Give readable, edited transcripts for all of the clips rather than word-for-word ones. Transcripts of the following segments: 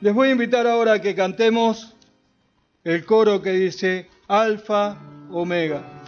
Les voy a invitar ahora a que cantemos el coro que dice Alfa, Omega.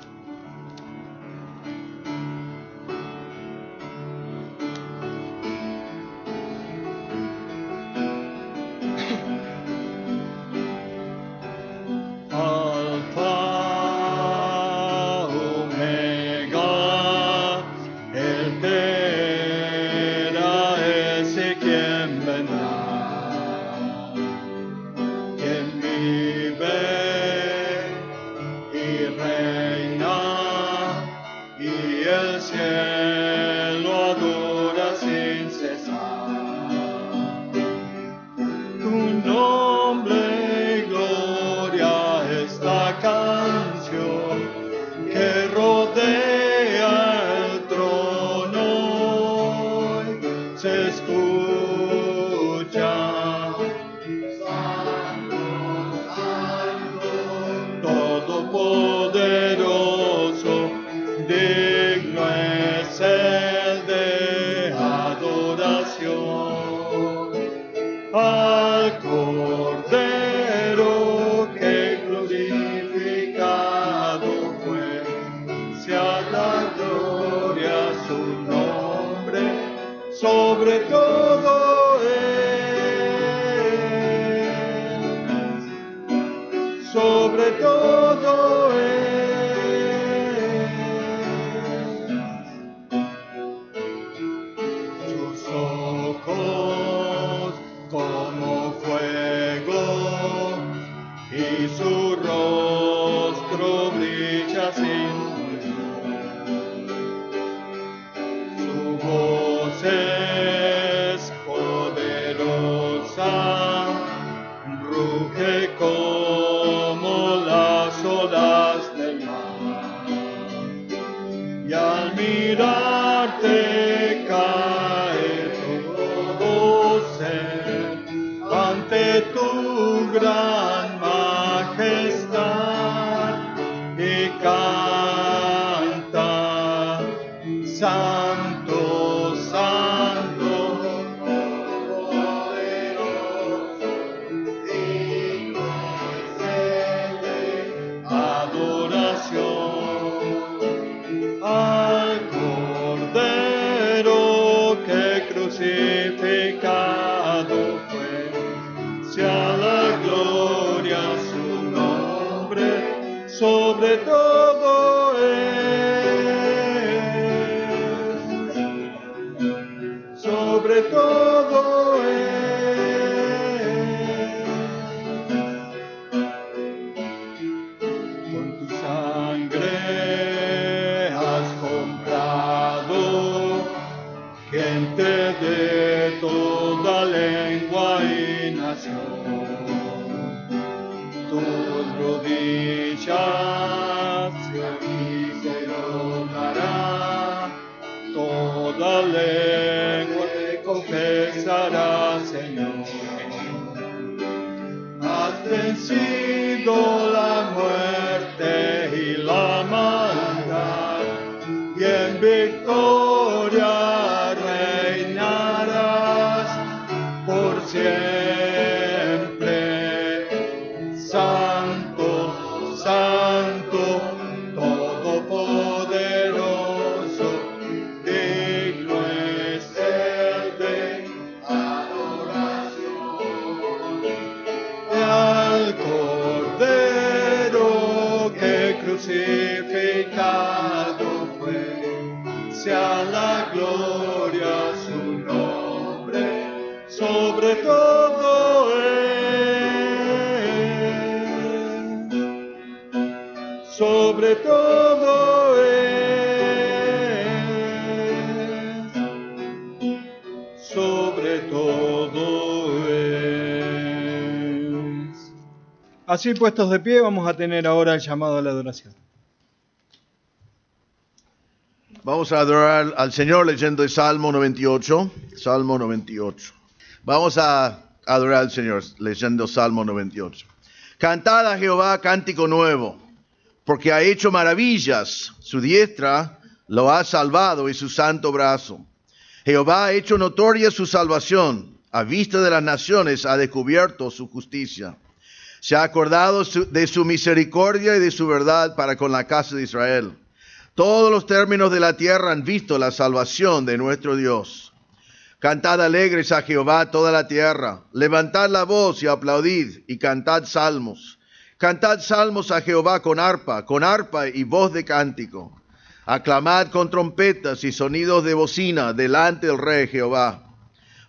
Así puestos de pie, vamos a tener ahora el llamado a la adoración. Vamos a adorar al Señor leyendo el Salmo 98. Salmo 98. Vamos a adorar al Señor leyendo Salmo 98. Cantad a Jehová cántico nuevo, porque ha hecho maravillas. Su diestra lo ha salvado y su santo brazo. Jehová ha hecho notoria su salvación. A vista de las naciones ha descubierto su justicia. Se ha acordado de su misericordia y de su verdad para con la casa de Israel. Todos los términos de la tierra han visto la salvación de nuestro Dios. Cantad alegres a Jehová toda la tierra. Levantad la voz y aplaudid y cantad salmos. Cantad salmos a Jehová con arpa y voz de cántico. Aclamad con trompetas y sonidos de bocina delante del Rey Jehová.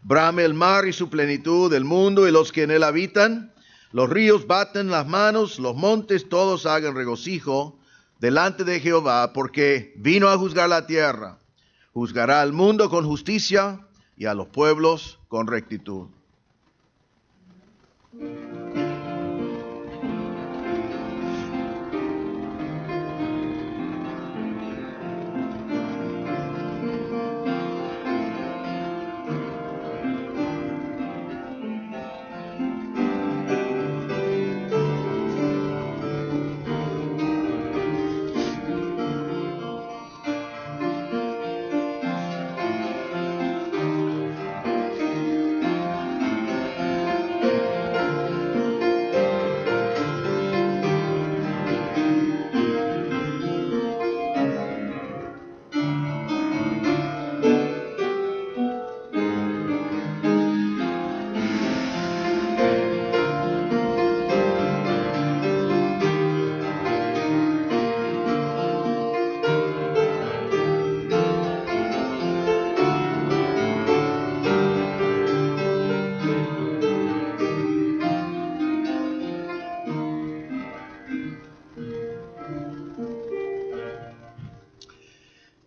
Brame el mar y su plenitud, el mundo y los que en él habitan. Los ríos baten las manos, los montes todos hagan regocijo delante de Jehová, porque vino a juzgar la tierra. Juzgará al mundo con justicia y a los pueblos con rectitud.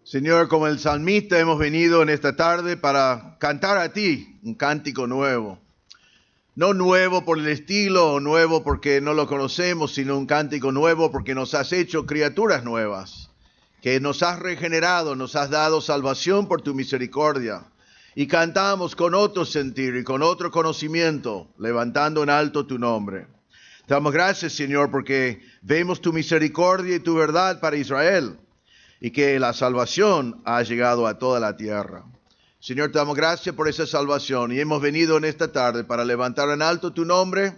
Señor, como el salmista hemos venido en esta tarde para cantar a ti un cántico nuevo. No nuevo por el estilo o nuevo porque no lo conocemos, sino un cántico nuevo porque nos has hecho criaturas nuevas, que nos has regenerado, nos has dado salvación por tu misericordia. Y cantamos con otro sentir y con otro conocimiento, levantando en alto tu nombre. Te damos gracias, Señor, porque vemos tu misericordia y tu verdad para Israel, y que la salvación ha llegado a toda la tierra. Señor, te damos gracias por esa salvación y hemos venido en esta tarde para levantar en alto tu nombre,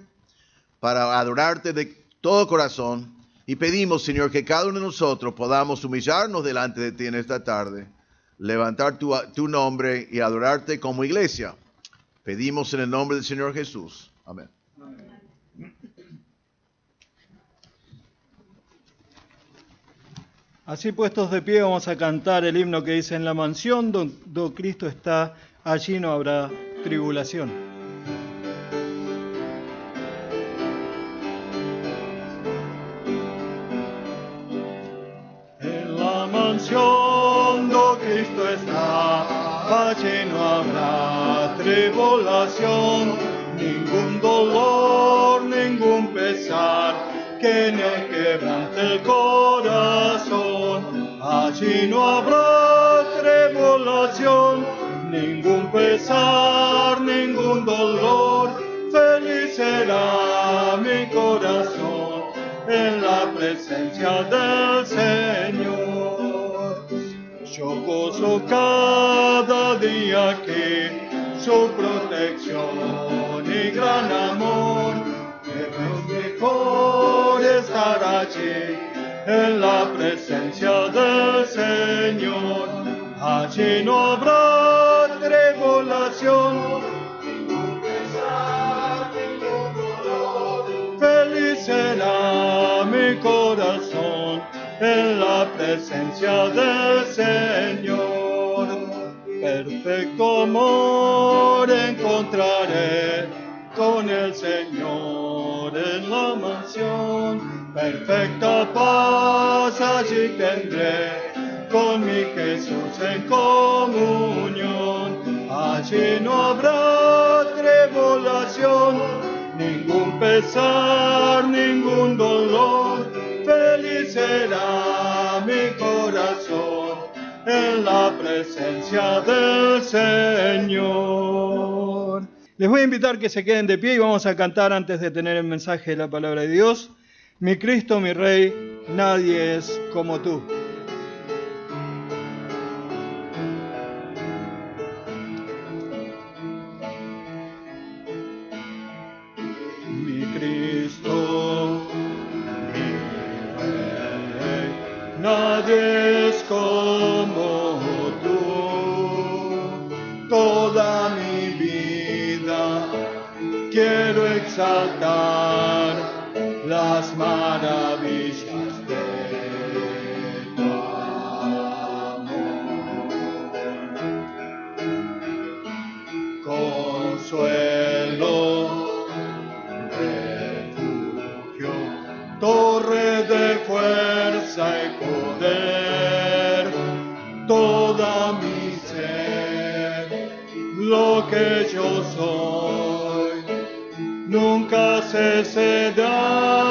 para adorarte de todo corazón, y pedimos, Señor, que cada uno de nosotros podamos humillarnos delante de ti en esta tarde, levantar tu nombre y adorarte como iglesia. Pedimos en el nombre del Señor Jesús. Amén. Así puestos de pie vamos a cantar el himno que dice: en la mansión donde Cristo está, allí no habrá tribulación. En la mansión donde Cristo está, allí no habrá tribulación, ningún dolor, ningún pesar que me quebrante el corazón. Allí no habrá tribulación, ningún pesar, ningún dolor. Feliz será mi corazón en la presencia del Señor. Yo gozo cada día que su protección y gran amor. Es mejor estar allí en la presencia del Señor. Allí no habrá tribulación, ningún pesar, ningún dolor. Feliz será mi corazón en la presencia del Señor. Perfecto amor encontraré con el Señor en la mansión. Perfecta paz allí tendré con mi Jesús en comunión. Allí no habrá tribulación, ningún pesar, ningún dolor. Feliz será mi corazón en la presencia del Señor. Les voy a invitar que se queden de pie y vamos a cantar antes de tener el mensaje de la palabra de Dios. Mi Cristo, mi Rey, nadie es como tú. nadie es como tú. Toda mi vida quiero exaltar las maravillas de tu amor. Consuelo, refugio, torre de fuerza y poder, toda mi ser, lo que yo soy, nunca cese de adorar.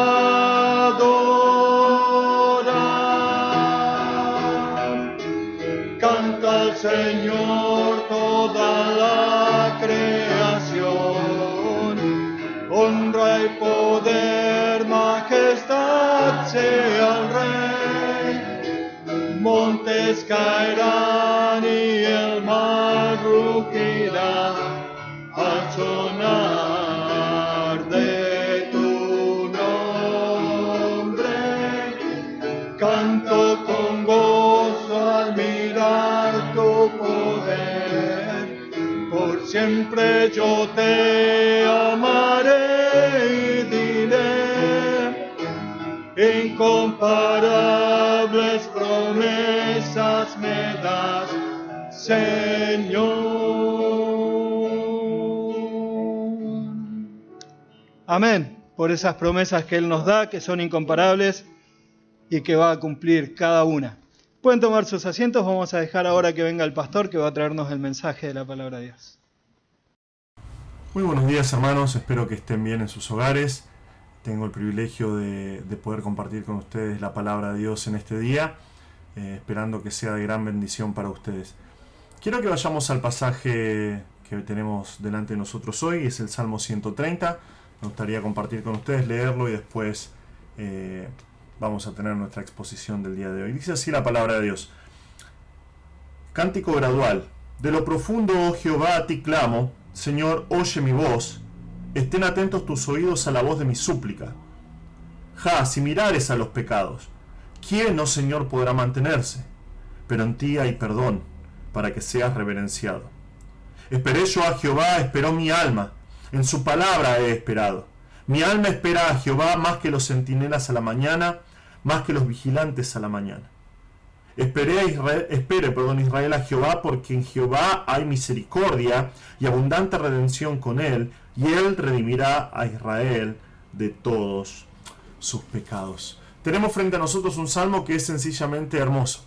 Canta al Señor toda la creación, honra y poder, majestad sea al Rey. Montes caerán y el mar rugirá al sonar de tu nombre. Canto con gozo al mirar tu poder. Por siempre yo te amaré y diré: incomparables promesas me das, Señor. Amén, por esas promesas que Él nos da, que son incomparables y que va a cumplir cada una. Pueden tomar sus asientos, vamos a dejar ahora que venga el pastor que va a traernos el mensaje de la palabra de Dios. Muy buenos días, hermanos, espero que estén bien en sus hogares. Tengo el privilegio de poder compartir con ustedes la palabra de Dios en este día, esperando que sea de gran bendición para ustedes. Quiero que vayamos al pasaje que tenemos delante de nosotros hoy, es el Salmo 130. Me gustaría compartir con ustedes, leerlo y después vamos a tener nuestra exposición del día de hoy. Dice así la palabra de Dios. Cántico gradual. De lo profundo, oh Jehová, a ti clamo. Señor, oye mi voz. Estén atentos tus oídos a la voz de mi súplica. Si mirares a los pecados, ¿quién, oh Señor, podrá mantenerse? Pero en ti hay perdón, para que seas reverenciado. Esperé yo a Jehová, esperó mi alma. En su palabra he esperado. Mi alma espera a Jehová más que los centinelas a la mañana, más que los vigilantes a la mañana. Espere Israel a Jehová, porque en Jehová hay misericordia y abundante redención con él, y él redimirá a Israel de todos sus pecados. Tenemos frente a nosotros un salmo que es sencillamente hermoso.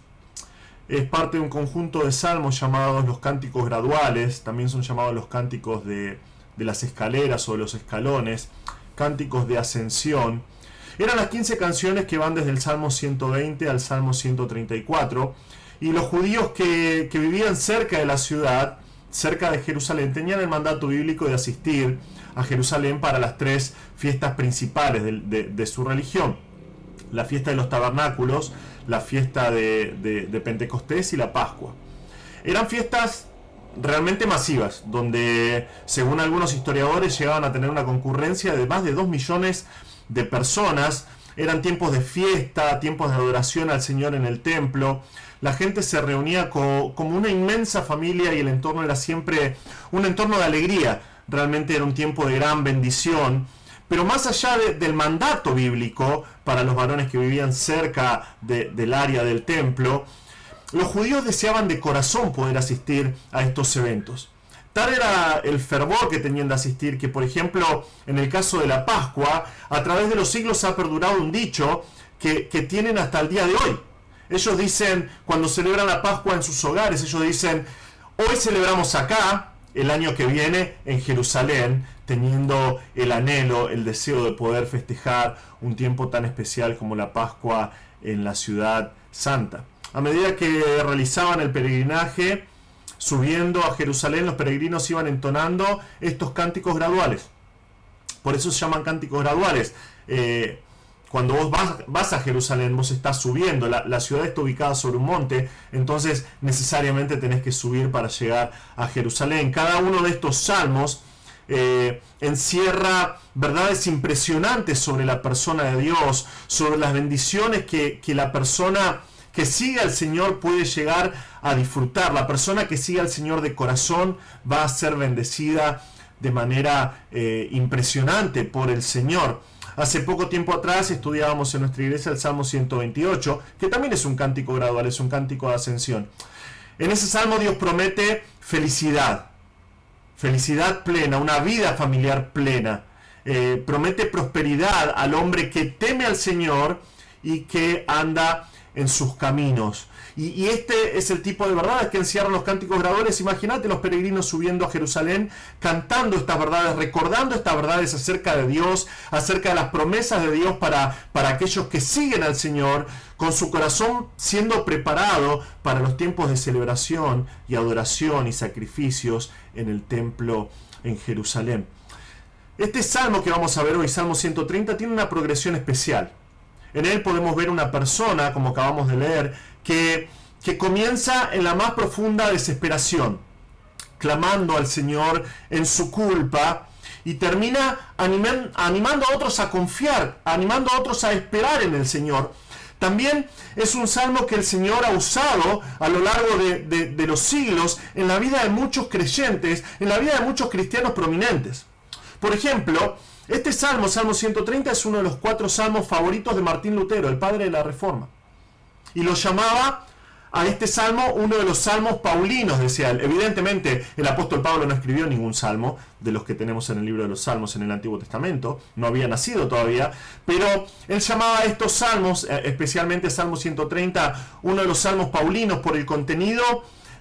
Es parte de un conjunto de salmos llamados los cánticos graduales, también son llamados los cánticos de las escaleras o de los escalones, cánticos de ascensión. Eran las 15 canciones que van desde el Salmo 120 al Salmo 134, y los judíos que vivían cerca de la ciudad, cerca de Jerusalén, tenían el mandato bíblico de asistir a Jerusalén para las 3 fiestas principales de su religión: la fiesta de los tabernáculos, la fiesta de Pentecostés y la Pascua. Eran fiestas realmente masivas, donde según algunos historiadores llegaban a tener una concurrencia de más de 2 millones de personas. Eran tiempos de fiesta, tiempos de adoración al Señor en el templo. La gente se reunía como una inmensa familia y el entorno era siempre un entorno de alegría. Realmente era un tiempo de gran bendición. Pero más allá del mandato bíblico para los varones que vivían cerca del área del templo, los judíos deseaban de corazón poder asistir a estos eventos. Tal era el fervor que tenían de asistir que, por ejemplo, en el caso de la Pascua, a través de los siglos ha perdurado un dicho que tienen hasta el día de hoy. Ellos dicen, cuando celebran la Pascua en sus hogares, ellos dicen: hoy celebramos acá, el año que viene en Jerusalén, teniendo el anhelo, el deseo de poder festejar un tiempo tan especial como la Pascua en la ciudad santa. A medida que realizaban el peregrinaje, subiendo a Jerusalén, los peregrinos iban entonando estos cánticos graduales. Por eso se llaman cánticos graduales. Cuando vos vas a Jerusalén, vos estás subiendo. La ciudad está ubicada sobre un monte, entonces necesariamente tenés que subir para llegar a Jerusalén. Cada uno de estos salmos encierra verdades impresionantes sobre la persona de Dios, sobre las bendiciones que la persona que sigue al Señor puede llegar a disfrutar. La persona que sigue al Señor de corazón va a ser bendecida de manera impresionante por el Señor. Hace poco tiempo atrás estudiábamos en nuestra iglesia el Salmo 128, que también es un cántico gradual, es un cántico de ascensión. En ese salmo Dios promete felicidad plena, una vida familiar plena. Promete prosperidad al hombre que teme al Señor y que anda en sus caminos. Y este es el tipo de verdades que encierran los cánticos graduales. Imagínate los peregrinos subiendo a Jerusalén, cantando estas verdades, recordando estas verdades acerca de Dios, acerca de las promesas de Dios para aquellos que siguen al Señor, con su corazón siendo preparado para los tiempos de celebración y adoración y sacrificios en el templo en Jerusalén. Este salmo que vamos a ver hoy, Salmo 130, tiene una progresión especial. En él podemos ver una persona, como acabamos de leer, que comienza en la más profunda desesperación, clamando al Señor en su culpa, y termina animando a otros a confiar, animando a otros a esperar en el Señor. También es un salmo que el Señor ha usado a lo largo de los siglos en la vida de muchos creyentes, en la vida de muchos cristianos prominentes. Por ejemplo, este salmo, Salmo 130, es uno de los 4 salmos favoritos de Martín Lutero, el padre de la Reforma. Y lo llamaba a este salmo uno de los salmos paulinos, decía él. Evidentemente, el apóstol Pablo no escribió ningún salmo de los que tenemos en el libro de los Salmos en el Antiguo Testamento. No había nacido todavía. Pero él llamaba a estos salmos, especialmente Salmo 130, uno de los salmos paulinos por el contenido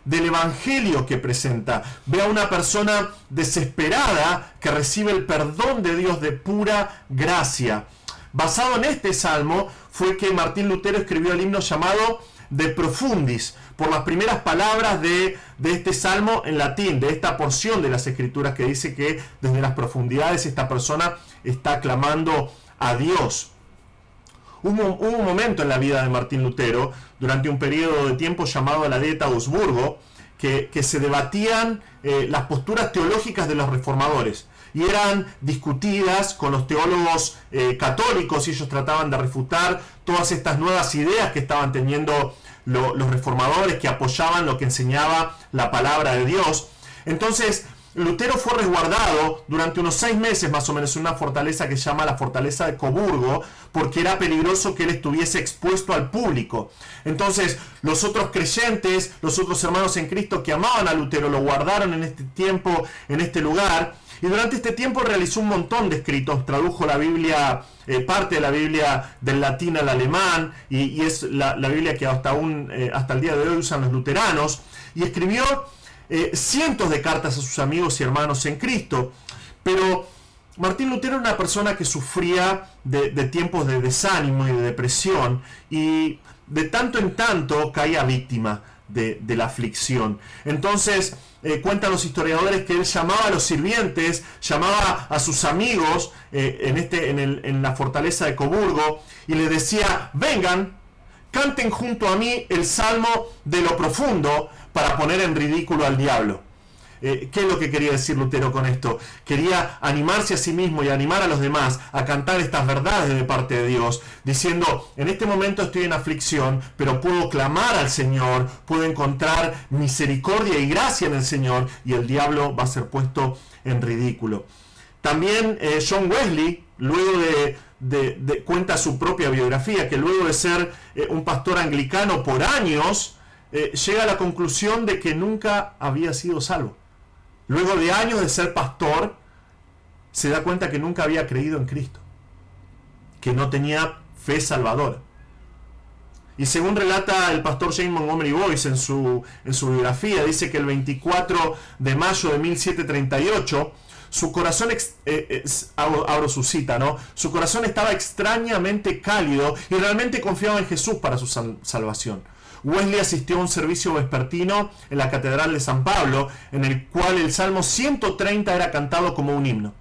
del evangelio que presenta. Ve a una persona desesperada que recibe el perdón de Dios de pura gracia. Basado en este salmo fue que Martín Lutero escribió el himno llamado De Profundis, por las primeras palabras de este salmo en latín, de esta porción de las escrituras que dice que desde las profundidades esta persona está clamando a Dios. Hubo un momento en la vida de Martín Lutero, durante un periodo de tiempo llamado la Edad de Augsburgo, que se debatían las posturas teológicas de los reformadores, y eran discutidas con los teólogos católicos, y ellos trataban de refutar todas estas nuevas ideas que estaban teniendo los reformadores, que apoyaban lo que enseñaba la palabra de Dios. Entonces Lutero fue resguardado durante unos 6 meses más o menos en una fortaleza que se llama la fortaleza de Coburgo, porque era peligroso que él estuviese expuesto al público. Entonces los otros creyentes, los otros hermanos en Cristo que amaban a Lutero, lo guardaron en este tiempo, en este lugar, y durante este tiempo realizó un montón de escritos, tradujo la Biblia, parte de la Biblia del latín al alemán, y es la Biblia que hasta el día de hoy usan los luteranos, y escribió cientos de cartas a sus amigos y hermanos en Cristo. Pero Martín Lutero era una persona que sufría de tiempos de desánimo y de depresión, y de tanto en tanto caía víctima de la aflicción. Entonces cuentan los historiadores que él llamaba a los sirvientes, llamaba a sus amigos en la fortaleza de Coburgo, y les decía: vengan, canten junto a mí el salmo de lo profundo, para poner en ridículo al diablo. ¿Qué es lo que quería decir Lutero con esto? Quería animarse a sí mismo y animar a los demás a cantar estas verdades de parte de Dios, diciendo: en este momento estoy en aflicción, pero puedo clamar al Señor, puedo encontrar misericordia y gracia en el Señor, y el diablo va a ser puesto en ridículo. También John Wesley, luego cuenta su propia biografía, que luego de ser un pastor anglicano por años, llega a la conclusión de que nunca había sido salvo. Luego de años de ser pastor, se da cuenta que nunca había creído en Cristo, que no tenía fe salvadora. Y según relata el pastor James Montgomery Boyce en su biografía, dice que el 24 de mayo de 1738, su corazón, abro su cita, ¿no? Su corazón estaba extrañamente cálido y realmente confiaba en Jesús para su salvación. Wesley asistió a un servicio vespertino en la Catedral de San Pablo, en el cual el Salmo 130 era cantado como un himno.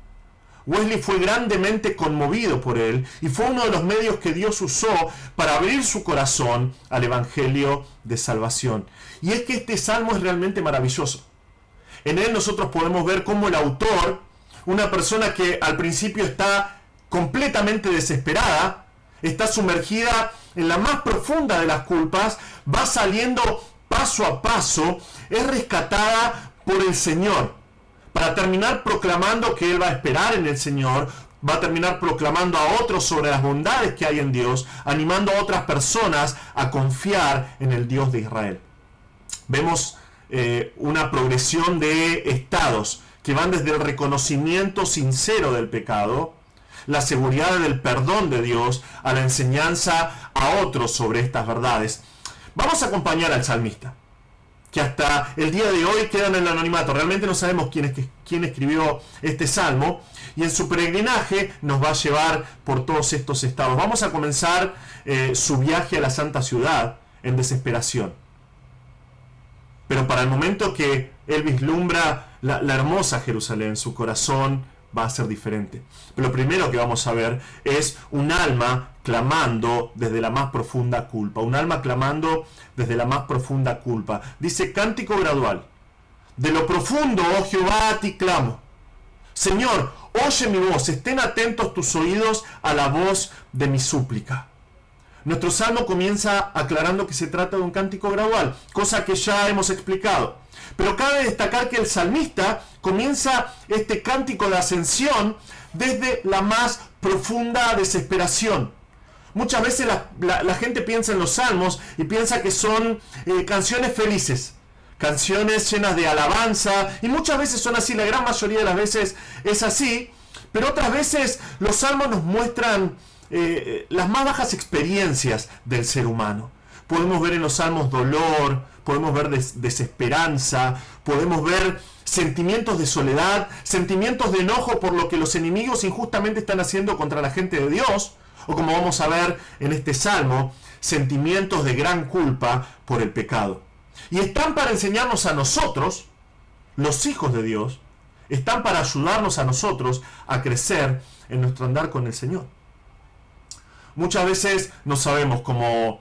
Wesley fue grandemente conmovido por él, y fue uno de los medios que Dios usó para abrir su corazón al Evangelio de salvación. Y es que este salmo es realmente maravilloso. En él nosotros podemos ver cómo el autor, una persona que al principio está completamente desesperada, está sumergida en la más profunda de las culpas, va saliendo paso a paso, es rescatada por el Señor, para terminar proclamando que Él va a esperar en el Señor, va a terminar proclamando a otros sobre las bondades que hay en Dios, animando a otras personas a confiar en el Dios de Israel. Vemos una progresión de estados que van desde el reconocimiento sincero del pecado, la seguridad del perdón de Dios, a la enseñanza a otros sobre estas verdades. Vamos a acompañar al salmista, que hasta el día de hoy queda en el anonimato. Realmente no sabemos quién escribió este salmo, y en su peregrinaje nos va a llevar por todos estos estados. Vamos a comenzar su viaje a la santa ciudad en desesperación. Pero para el momento que él vislumbra la hermosa Jerusalén, su corazón va a ser diferente. Pero lo primero que vamos a ver es un alma clamando desde la más profunda culpa. Un alma clamando desde la más profunda culpa. Dice, cántico gradual. De lo profundo, oh Jehová, a ti clamo. Señor, oye mi voz, estén atentos tus oídos a la voz de mi súplica. Nuestro salmo comienza aclarando que se trata de un cántico gradual, cosa que ya hemos explicado. Pero cabe destacar que el salmista comienza este cántico de ascensión desde la más profunda desesperación. Muchas veces la gente piensa en los salmos y piensa que son canciones felices, canciones llenas de alabanza, y muchas veces son así, la gran mayoría de las veces es así, pero otras veces los salmos nos muestran las más bajas experiencias del ser humano. Podemos ver en los salmos dolor, podemos ver desesperanza, podemos ver sentimientos de soledad, sentimientos de enojo por lo que los enemigos injustamente están haciendo contra la gente de Dios, o como vamos a ver en este salmo, sentimientos de gran culpa por el pecado. Y están para enseñarnos a nosotros, los hijos de Dios, están para ayudarnos a nosotros a crecer en nuestro andar con el Señor. Muchas veces no sabemos cómo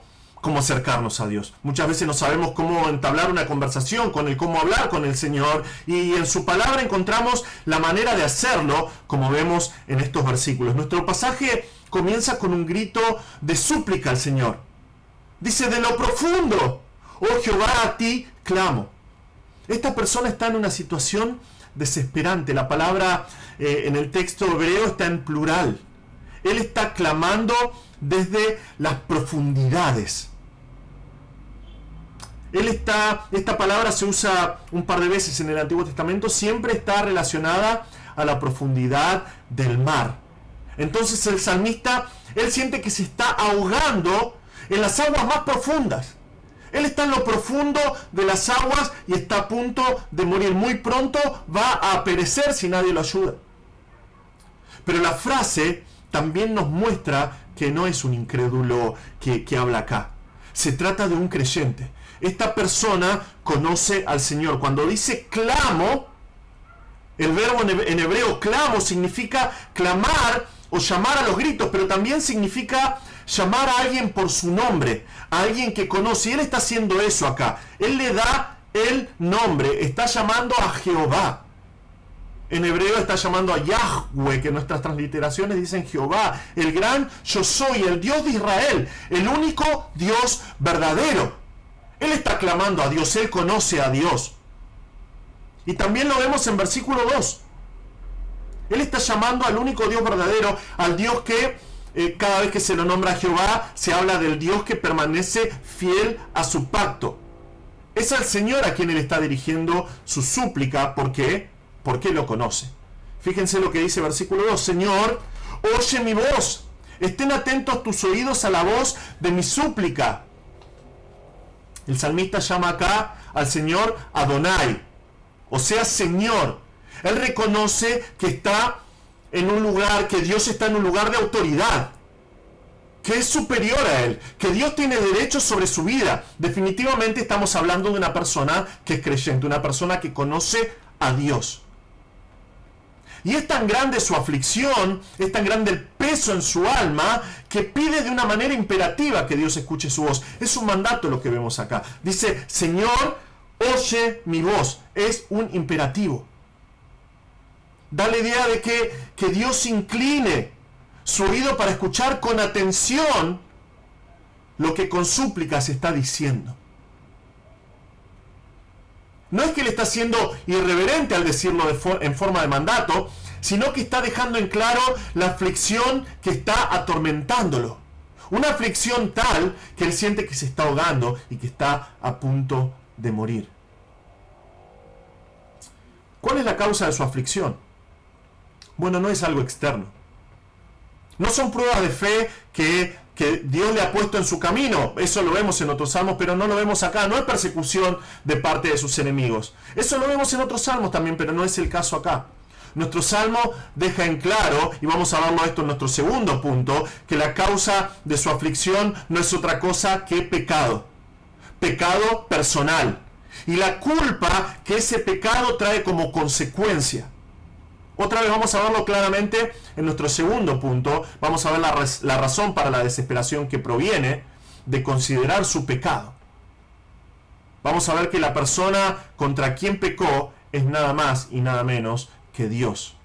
acercarnos a Dios. Muchas veces no sabemos cómo entablar una conversación con Él, cómo hablar con el Señor. Y en su palabra encontramos la manera de hacerlo, como vemos en estos versículos. Nuestro pasaje comienza con un grito de súplica al Señor. Dice, de lo profundo, oh Jehová, a ti clamo. Esta persona está en una situación desesperante. La palabra en el texto hebreo está en plural. Él está clamando desde las profundidades. Esta palabra se usa un par de veces en el Antiguo Testamento, siempre está relacionada a la profundidad del mar. Entonces el salmista, él siente que se está ahogando en las aguas más profundas. Él está en lo profundo de las aguas y está a punto de morir. Muy pronto va a perecer si nadie lo ayuda. Pero la frase también nos muestra que no es un incrédulo que habla acá. Se trata de un creyente. Esta persona conoce al Señor. Cuando dice clamo, el verbo en hebreo clamo significa clamar o llamar a los gritos, pero también significa llamar a alguien por su nombre, a alguien que conoce. Y él está haciendo eso acá. Él le da el nombre, está llamando a Jehová. En hebreo está llamando a Yahweh, que nuestras transliteraciones dicen Jehová, el gran yo soy, el Dios de Israel, el único Dios verdadero. Él está clamando a Dios, él conoce a Dios. Y también lo vemos en versículo 2. Él está llamando al único Dios verdadero, al Dios que cada vez que se lo nombra a Jehová, se habla del Dios que permanece fiel a su pacto. Es al Señor a quien él está dirigiendo su súplica. ¿Por qué? Porque lo conoce. Fíjense lo que dice versículo 2. Señor, oye mi voz. Estén atentos tus oídos a la voz de mi súplica. El salmista llama acá al Señor Adonai, o sea, Señor. Él reconoce que está en un lugar, que Dios está en un lugar de autoridad, que es superior a él, que Dios tiene derechos sobre su vida. Definitivamente estamos hablando de una persona que es creyente, una persona que conoce a Dios. Y es tan grande su aflicción, es tan grande el peso en su alma, que pide de una manera imperativa que Dios escuche su voz. Es un mandato lo que vemos acá. Dice, Señor, oye mi voz. Es un imperativo. Da la idea de que Dios incline su oído para escuchar con atención lo que con súplicas está diciendo. No es que él está siendo irreverente al decirlo en forma de mandato, sino que está dejando en claro la aflicción que está atormentándolo. Una aflicción tal que él siente que se está ahogando y que está a punto de morir. ¿Cuál es la causa de su aflicción? Bueno, no es algo externo. No son pruebas de fe que Dios le ha puesto en su camino. Eso lo vemos en otros salmos, pero no lo vemos acá. No es persecución de parte de sus enemigos. Eso lo vemos en otros salmos también, pero no es el caso acá. Nuestro salmo deja en claro, y vamos a verlo esto en nuestro segundo punto, que la causa de su aflicción no es otra cosa que pecado. Pecado personal. Y la culpa que ese pecado trae como consecuencia. Otra vez vamos a verlo claramente en nuestro segundo punto. Vamos a ver la razón para la desesperación que proviene de considerar su pecado. Vamos a ver que la persona contra quien pecó es nada más y nada menos que Dios.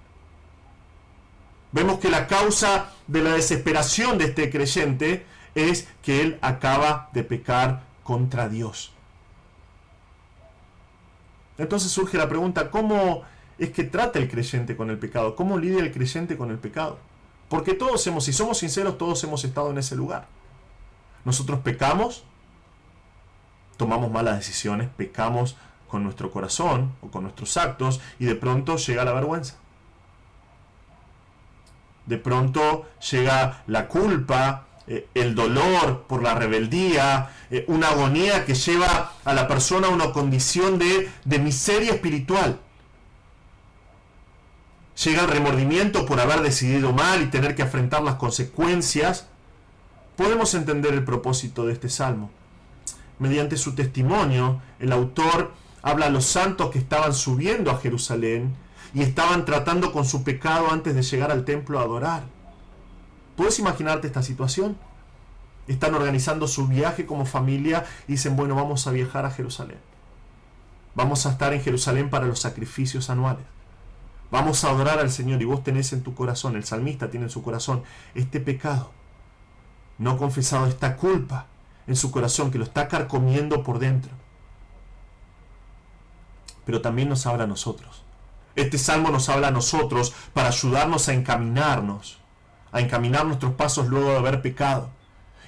Vemos que la causa de la desesperación de este creyente es que él acaba de pecar contra Dios. Entonces surge la pregunta, ¿cómo es que trata el creyente con el pecado? ¿Cómo lidia el creyente con el pecado? Porque todos si somos sinceros, todos hemos estado en ese lugar. Nosotros pecamos, tomamos malas decisiones, pecamos con nuestro corazón o con nuestros actos y de pronto llega la vergüenza. De pronto llega la culpa, el dolor por la rebeldía, una agonía que lleva a la persona a una condición de miseria espiritual. Llega el remordimiento por haber decidido mal y tener que afrontar las consecuencias. Podemos entender el propósito de este salmo. Mediante su testimonio, el autor habla a los santos que estaban subiendo a Jerusalén y estaban tratando con su pecado antes de llegar al templo a adorar. ¿Puedes imaginarte esta situación? Están organizando su viaje como familia y dicen, bueno, vamos a viajar a Jerusalén. Vamos a estar en Jerusalén para los sacrificios anuales. Vamos a adorar al Señor y vos tenés en tu corazón, el salmista tiene en su corazón, este pecado no confesado, esta culpa en su corazón que lo está carcomiendo por dentro. Pero también nos habla a nosotros. Este salmo nos habla a nosotros para ayudarnos a encaminar nuestros pasos luego de haber pecado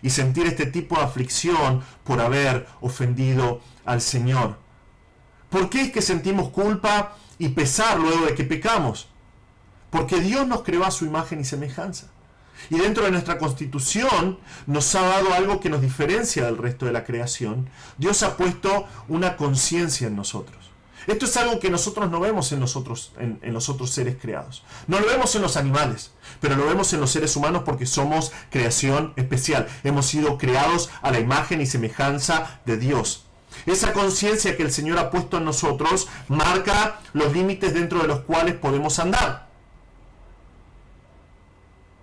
y sentir este tipo de aflicción por haber ofendido al Señor. ¿Por qué es que sentimos culpa y pesar luego de que pecamos? Porque Dios nos creó a su imagen y semejanza. Y dentro de nuestra constitución nos ha dado algo que nos diferencia del resto de la creación. Dios ha puesto una conciencia en nosotros. Esto es algo que nosotros no vemos en los otros seres creados. No lo vemos en los animales, pero lo vemos en los seres humanos porque somos creación especial. Hemos sido creados a la imagen y semejanza de Dios. Esa conciencia que el Señor ha puesto en nosotros marca los límites dentro de los cuales podemos andar.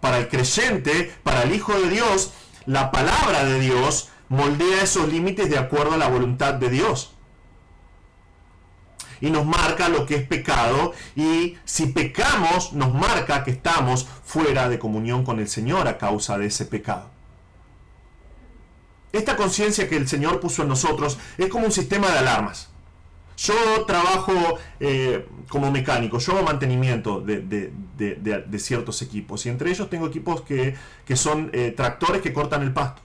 Para el creyente, para el Hijo de Dios, la palabra de Dios moldea esos límites de acuerdo a la voluntad de Dios. Y nos marca lo que es pecado, y si pecamos, nos marca que estamos fuera de comunión con el Señor a causa de ese pecado. Esta conciencia que el Señor puso en nosotros es como un sistema de alarmas. Yo trabajo como mecánico, yo hago mantenimiento de ciertos equipos, y entre ellos tengo equipos que son tractores que cortan el pasto.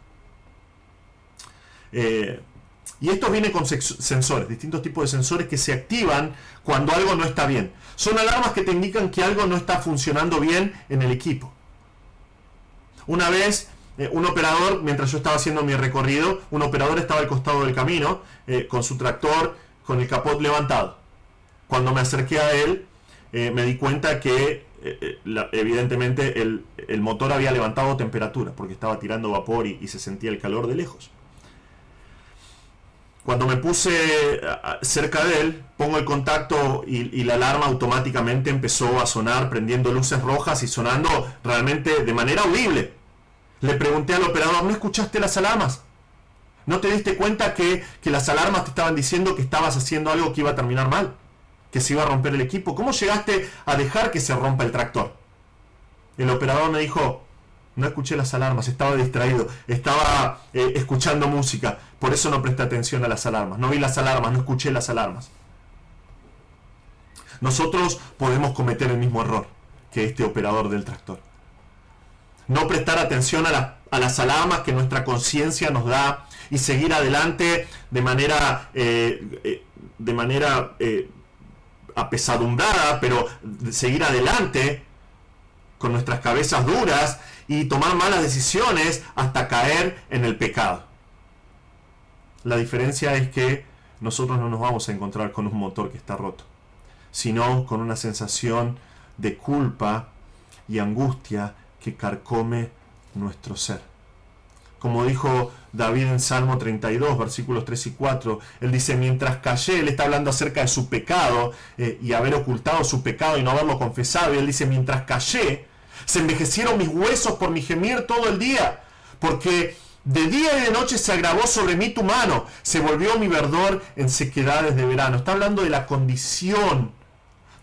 Y estos vienen con sensores, distintos tipos de sensores que se activan cuando algo no está bien. Son alarmas que te indican que algo no está funcionando bien en el equipo. Una vez, un operador, mientras yo estaba haciendo mi recorrido, un operador estaba al costado del camino con su tractor, con el capot levantado. Cuando me acerqué a él, me di cuenta que evidentemente el motor había levantado temperatura, porque estaba tirando vapor y se sentía el calor de lejos. Cuando me puse cerca de él, pongo el contacto y la alarma automáticamente empezó a sonar, prendiendo luces rojas y sonando realmente de manera audible. Le pregunté al operador, ¿no escuchaste las alarmas? ¿No te diste cuenta que las alarmas te estaban diciendo que estabas haciendo algo que iba a terminar mal? Que se iba a romper el equipo. ¿Cómo llegaste a dejar que se rompa el tractor? El operador me dijo, No escuché las alarmas, estaba distraído, estaba escuchando música, por eso no presté atención a las alarmas, no vi las alarmas, no escuché las alarmas. Nosotros podemos cometer el mismo error que este operador del tractor. No prestar atención a las alarmas que nuestra conciencia nos da y seguir adelante de manera apesadumbrada, pero seguir adelante con nuestras cabezas duras y tomar malas decisiones hasta caer en el pecado. La diferencia es que nosotros no nos vamos a encontrar con un motor que está roto, sino con una sensación de culpa y angustia que carcome nuestro ser. Como dijo David en Salmo 32, versículos 3 y 4, él dice, mientras callé, él está hablando acerca de su pecado y haber ocultado su pecado y no haberlo confesado, y él dice, mientras callé, se envejecieron mis huesos por mi gemir todo el día, porque de día y de noche se agravó sobre mí tu mano, se volvió mi verdor en sequedades de verano. Está hablando de la condición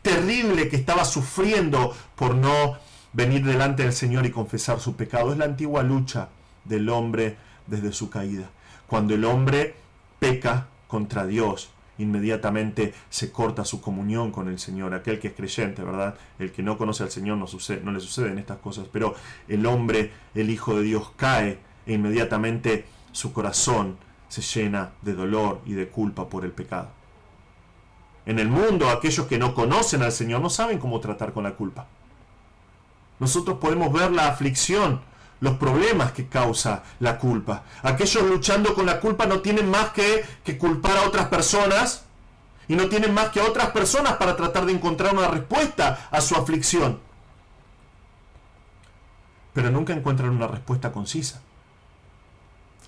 terrible que estaba sufriendo por no venir delante del Señor y confesar su pecado. Es la antigua lucha del hombre desde su caída. Cuando el hombre peca contra Dios, inmediatamente se corta su comunión con el Señor. Aquel que es creyente, ¿verdad? El que no conoce al Señor no le suceden estas cosas, pero el hombre, el Hijo de Dios, cae e inmediatamente su corazón se llena de dolor y de culpa por el pecado. En el mundo, aquellos que no conocen al Señor no saben cómo tratar con la culpa. Nosotros podemos ver la aflicción, los problemas que causa la culpa. Aquellos luchando con la culpa no tienen más que culpar a otras personas y no tienen más que a otras personas para tratar de encontrar una respuesta a su aflicción. Pero nunca encuentran una respuesta concisa.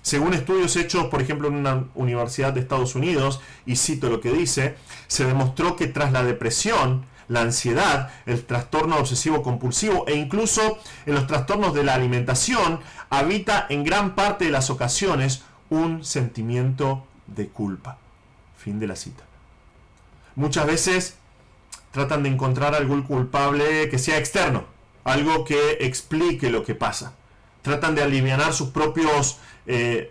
Según estudios hechos, por ejemplo, en una universidad de Estados Unidos, y cito lo que dice, se demostró que tras la depresión, la ansiedad, el trastorno obsesivo compulsivo e incluso en los trastornos de la alimentación, habita en gran parte de las ocasiones un sentimiento de culpa. Fin de la cita. Muchas veces tratan de encontrar algún culpable que sea externo, algo que explique lo que pasa. Tratan de alivianar sus propios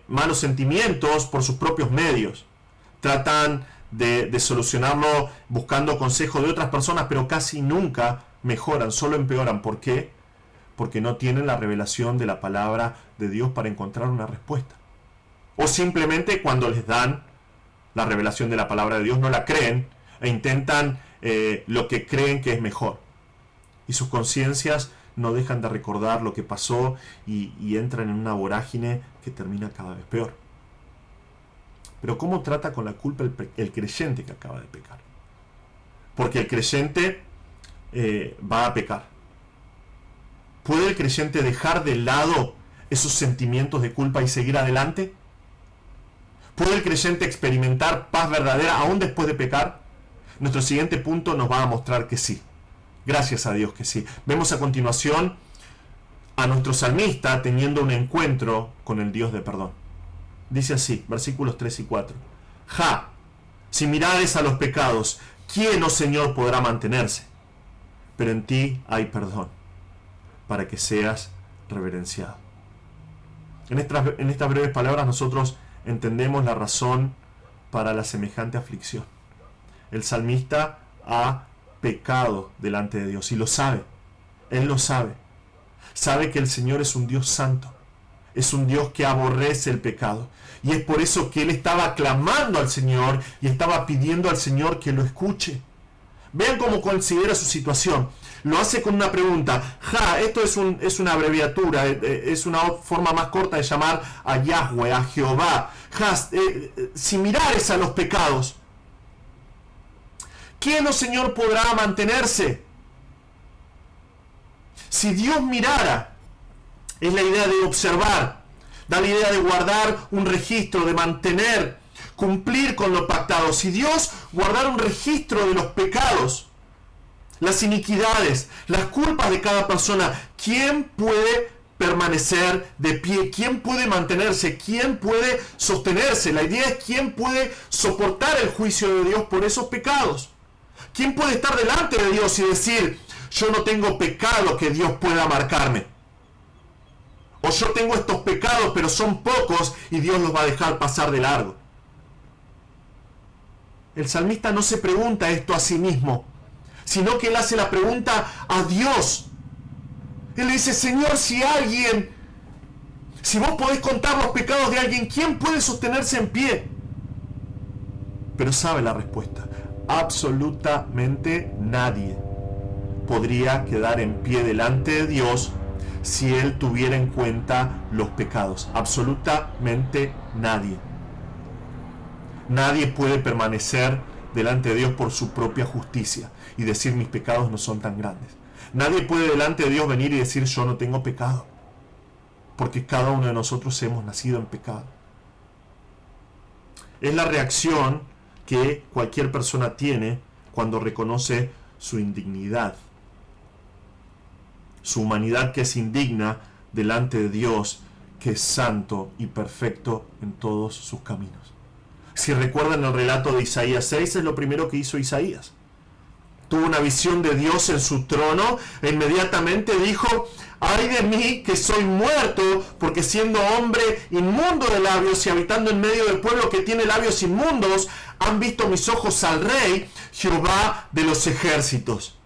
malos sentimientos por sus propios medios. Tratan de solucionarlo buscando consejo de otras personas, pero casi nunca mejoran, solo empeoran. ¿Por qué? Porque no tienen la revelación de la palabra de Dios para encontrar una respuesta. O simplemente cuando les dan la revelación de la palabra de Dios no la creen e intentan lo que creen que es mejor. Y sus conciencias no dejan de recordar lo que pasó y entran en una vorágine que termina cada vez peor. Pero ¿cómo trata con la culpa el creyente que acaba de pecar? Porque el creyente va a pecar. ¿Puede el creyente dejar de lado esos sentimientos de culpa y seguir adelante? ¿Puede el creyente experimentar paz verdadera aún después de pecar? Nuestro siguiente punto nos va a mostrar que sí. Gracias a Dios que sí. Vemos a continuación a nuestro salmista teniendo un encuentro con el Dios de perdón. Dice así, versículos 3 y 4. Ja, si mirares a los pecados, ¿quién, oh Señor, podrá mantenerse? Pero en ti hay perdón, para que seas reverenciado. En estas breves palabras nosotros entendemos la razón para la semejante aflicción. El salmista ha pecado delante de Dios y lo sabe. Él lo sabe. Sabe que el Señor es un Dios santo. Es un Dios que aborrece el pecado. Y es por eso que él estaba clamando al Señor y estaba pidiendo al Señor que lo escuche. Vean cómo considera su situación. Lo hace con una pregunta. Ja, esto es una abreviatura, es una forma más corta de llamar a Yahweh, a Jehová. Ja, si mirares a los pecados, ¿quién, oh Señor, podrá mantenerse? Si Dios mirara, es la idea de observar, da la idea de guardar un registro, de mantener, cumplir con lo pactado. Si Dios guardara un registro de los pecados, las iniquidades, las culpas de cada persona, ¿quién puede permanecer de pie? ¿Quién puede mantenerse? ¿Quién puede sostenerse? La idea es quién puede soportar el juicio de Dios por esos pecados. ¿Quién puede estar delante de Dios y decir, yo no tengo pecado que Dios pueda marcarme? O yo tengo estos pecados, pero son pocos y Dios los va a dejar pasar de largo. El salmista no se pregunta esto a sí mismo, sino que él hace la pregunta a Dios. Él dice, Señor, si vos podés contar los pecados de alguien, ¿quién puede sostenerse en pie? Pero sabe la respuesta. Absolutamente nadie podría quedar en pie delante de Dios si Él tuviera en cuenta los pecados. Absolutamente nadie. Nadie puede permanecer delante de Dios por su propia justicia y decir mis pecados no son tan grandes. Nadie puede delante de Dios venir y decir yo no tengo pecado, porque cada uno de nosotros hemos nacido en pecado. Es la reacción que cualquier persona tiene cuando reconoce su indignidad, su humanidad que es indigna delante de Dios, que es santo y perfecto en todos sus caminos. Si recuerdan el relato de Isaías 6, es lo primero que hizo Isaías. Tuvo una visión de Dios en su trono e inmediatamente dijo, ay de mí que soy muerto, porque siendo hombre inmundo de labios y habitando en medio del pueblo que tiene labios inmundos, han visto mis ojos al Rey, Jehová de los ejércitos.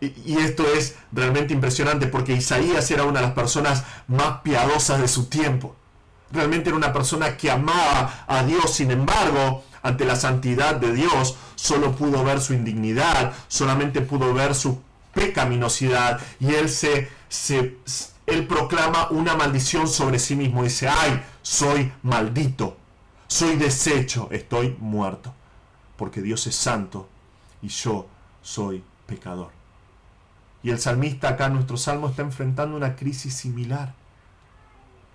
Y esto es realmente impresionante porque Isaías era una de las personas más piadosas de su tiempo. Realmente era una persona que amaba a Dios, sin embargo, ante la santidad de Dios, solo pudo ver su indignidad, solamente pudo ver su pecaminosidad, y él proclama una maldición sobre sí mismo. Dice, ay, soy maldito, soy deshecho, estoy muerto, porque Dios es santo y yo soy pecador. Y el salmista acá en nuestro salmo está enfrentando una crisis similar.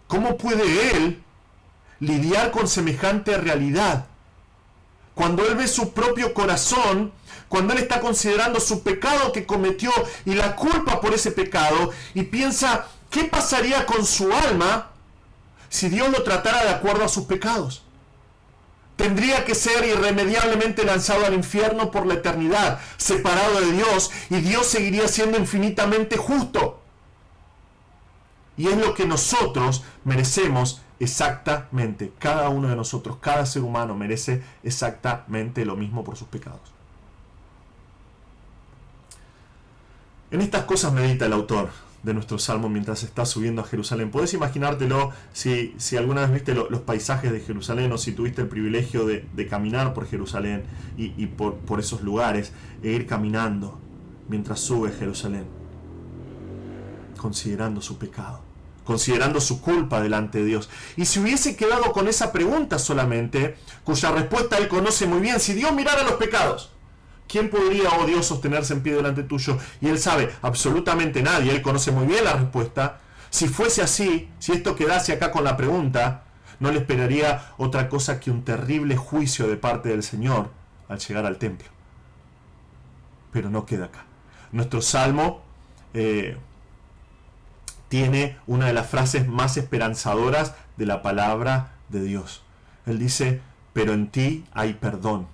¿Cómo puede él lidiar con semejante realidad? Cuando él ve su propio corazón, cuando él está considerando su pecado que cometió y la culpa por ese pecado, y piensa, ¿qué pasaría con su alma si Dios lo tratara de acuerdo a sus pecados? Tendría que ser irremediablemente lanzado al infierno por la eternidad, separado de Dios, y Dios seguiría siendo infinitamente justo. Y es lo que nosotros merecemos exactamente. Cada uno de nosotros, cada ser humano merece exactamente lo mismo por sus pecados. En estas cosas medita el autor de nuestro salmo mientras está subiendo a Jerusalén. Podés imaginártelo si alguna vez viste los paisajes de Jerusalén, o si tuviste el privilegio de caminar por Jerusalén y por esos lugares, e ir caminando mientras sube a Jerusalén, considerando su pecado, considerando su culpa delante de Dios. Y si hubiese quedado con esa pregunta solamente, cuya respuesta él conoce muy bien, si Dios mirara los pecados, ¿quién podría, oh Dios, sostenerse en pie delante tuyo? Y él sabe, absolutamente nadie, él conoce muy bien la respuesta. Si fuese así, si esto quedase acá con la pregunta, no le esperaría otra cosa que un terrible juicio de parte del Señor al llegar al templo. Pero no queda acá. Nuestro salmo tiene una de las frases más esperanzadoras de la palabra de Dios. Él dice, pero en ti hay perdón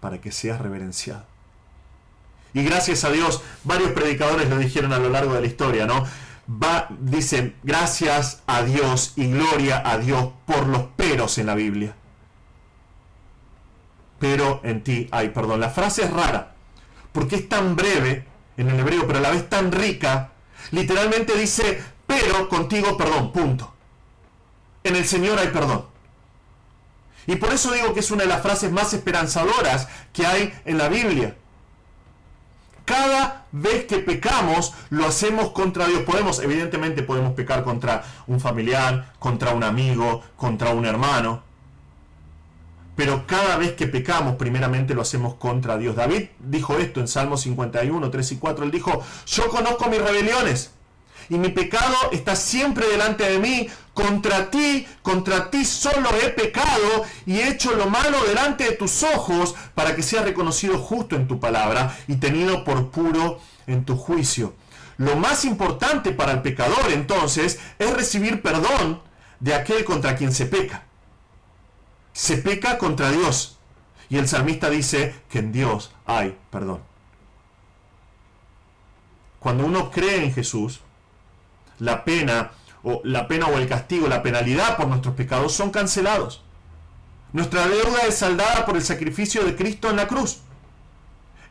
para que seas reverenciado. Y gracias a Dios, varios predicadores lo dijeron a lo largo de la historia, ¿no? Dicen, gracias a Dios y gloria a Dios por los peros en la Biblia. Pero en ti hay perdón. La frase es rara, porque es tan breve en el hebreo, pero a la vez tan rica. Literalmente dice, pero contigo perdón, punto. En el Señor hay perdón. Y por eso digo que es una de las frases más esperanzadoras que hay en la Biblia. Cada vez que pecamos, lo hacemos contra Dios. Evidentemente podemos pecar contra un familiar, contra un amigo, contra un hermano. Pero cada vez que pecamos, primeramente lo hacemos contra Dios. David dijo esto en Salmo 51, 3 y 4. Él dijo, yo conozco mis rebeliones y mi pecado está siempre delante de mí. Contra ti solo he pecado y he hecho lo malo delante de tus ojos, para que sea reconocido justo en tu palabra y tenido por puro en tu juicio. Lo más importante para el pecador, entonces, es recibir perdón de aquel contra quien se peca. Se peca contra Dios. Y el salmista dice que en Dios hay perdón. Cuando uno cree en Jesús, la pena o el castigo, la penalidad por nuestros pecados son cancelados. Nuestra deuda es saldada por el sacrificio de Cristo en la cruz.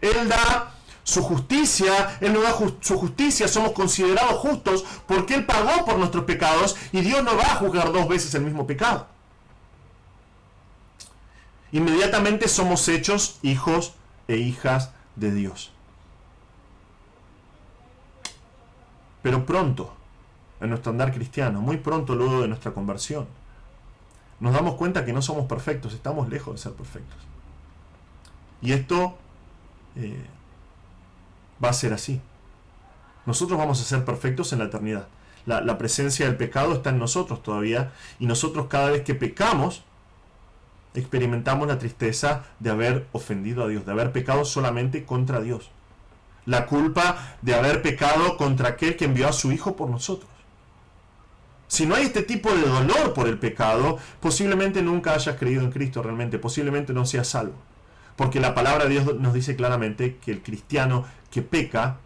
Él da su justicia, Él nos da su justicia, somos considerados justos porque Él pagó por nuestros pecados y Dios no va a juzgar 2 veces el mismo pecado. Inmediatamente somos hechos hijos e hijas de Dios. Pero pronto, en nuestro andar cristiano, muy pronto luego de nuestra conversión, nos damos cuenta que no somos perfectos, estamos lejos de ser perfectos. Y esto va a ser así. Nosotros vamos a ser perfectos en la eternidad. La presencia del pecado está en nosotros todavía, y nosotros cada vez que pecamos, experimentamos la tristeza de haber ofendido a Dios, de haber pecado solamente contra Dios. La culpa de haber pecado contra aquel que envió a su Hijo por nosotros. Si no hay este tipo de dolor por el pecado, posiblemente nunca hayas creído en Cristo realmente, posiblemente no seas salvo. Porque la palabra de Dios nos dice claramente que el cristiano que peca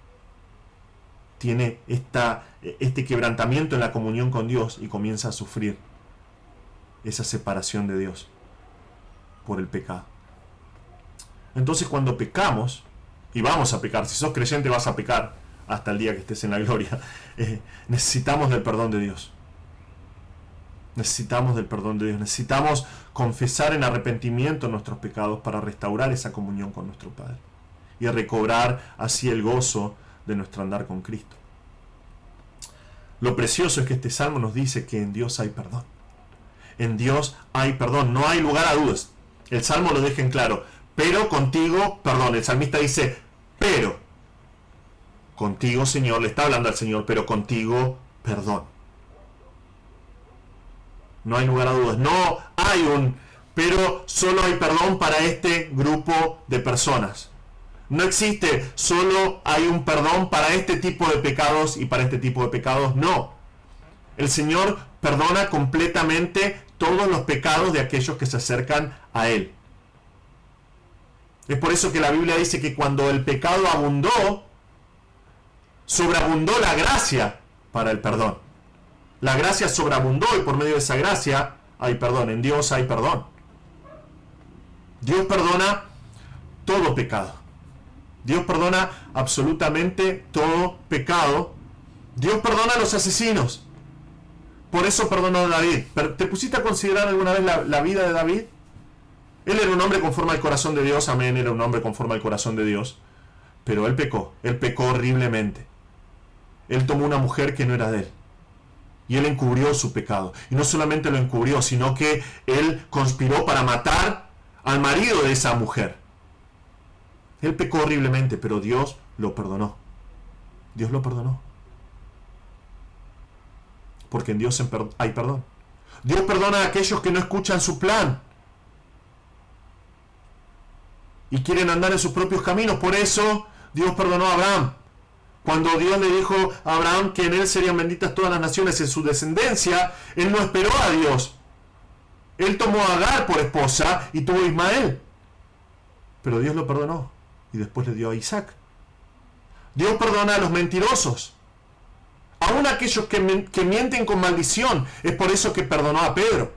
tiene este quebrantamiento en la comunión con Dios y comienza a sufrir esa separación de Dios por el pecado. Entonces cuando pecamos, y vamos a pecar, si sos creyente vas a pecar hasta el día que estés en la gloria, necesitamos del perdón de Dios. Necesitamos del perdón de Dios. Necesitamos confesar en arrepentimiento nuestros pecados para restaurar esa comunión con nuestro Padre y recobrar así el gozo de nuestro andar con Cristo. Lo precioso es que este salmo nos dice que en Dios hay perdón. En Dios hay perdón, no hay lugar a dudas. El salmo lo deja en claro. Pero contigo, perdón, el salmista dice, pero contigo, Señor, le está hablando al Señor, pero contigo, perdón. No hay lugar a dudas. No hay pero solo hay perdón para este grupo de personas. No existe, solo hay un perdón para este tipo de pecados y para este tipo de pecados no. El Señor perdona completamente todos los pecados de aquellos que se acercan a Él. Es por eso que la Biblia dice que cuando el pecado abundó, sobreabundó la gracia para el perdón. La gracia sobreabundó y por medio de esa gracia hay perdón. En Dios hay perdón. Dios perdona todo pecado. Dios perdona absolutamente todo pecado. Dios perdona a los asesinos. Por eso perdonó a David. ¿Te pusiste a considerar alguna vez la vida de David? Él era un hombre conforme al corazón de Dios. Amén, era un hombre conforme al corazón de Dios. Pero él pecó horriblemente. Él tomó una mujer que no era de él. Y él encubrió su pecado. Y no solamente lo encubrió, sino que él conspiró para matar al marido de esa mujer. Él pecó horriblemente, pero Dios lo perdonó. Dios lo perdonó. Porque en Dios hay perdón. Dios perdona a aquellos que no escuchan su plan y quieren andar en sus propios caminos. Por eso Dios perdonó a Abraham. Cuando Dios le dijo a Abraham que en él serían benditas todas las naciones en su descendencia, él no esperó a Dios. Él tomó a Agar por esposa y tuvo a Ismael. Pero Dios lo perdonó y después le dio a Isaac. Dios perdona a los mentirosos, aún aquellos que mienten con maldición. Es por eso que perdonó a Pedro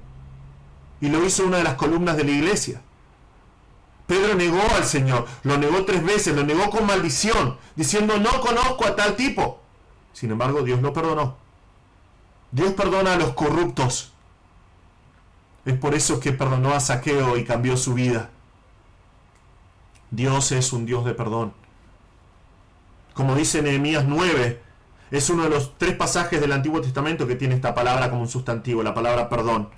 y lo hizo una de las columnas de la iglesia. Pedro negó al Señor, lo negó 3 veces, lo negó con maldición, diciendo no conozco a tal tipo. Sin embargo, Dios lo perdonó. Dios perdona a los corruptos. Es por eso que perdonó a Zaqueo y cambió su vida. Dios es un Dios de perdón. Como dice Nehemías 9, es uno de los 3 pasajes del Antiguo Testamento que tiene esta palabra como un sustantivo, la palabra perdón.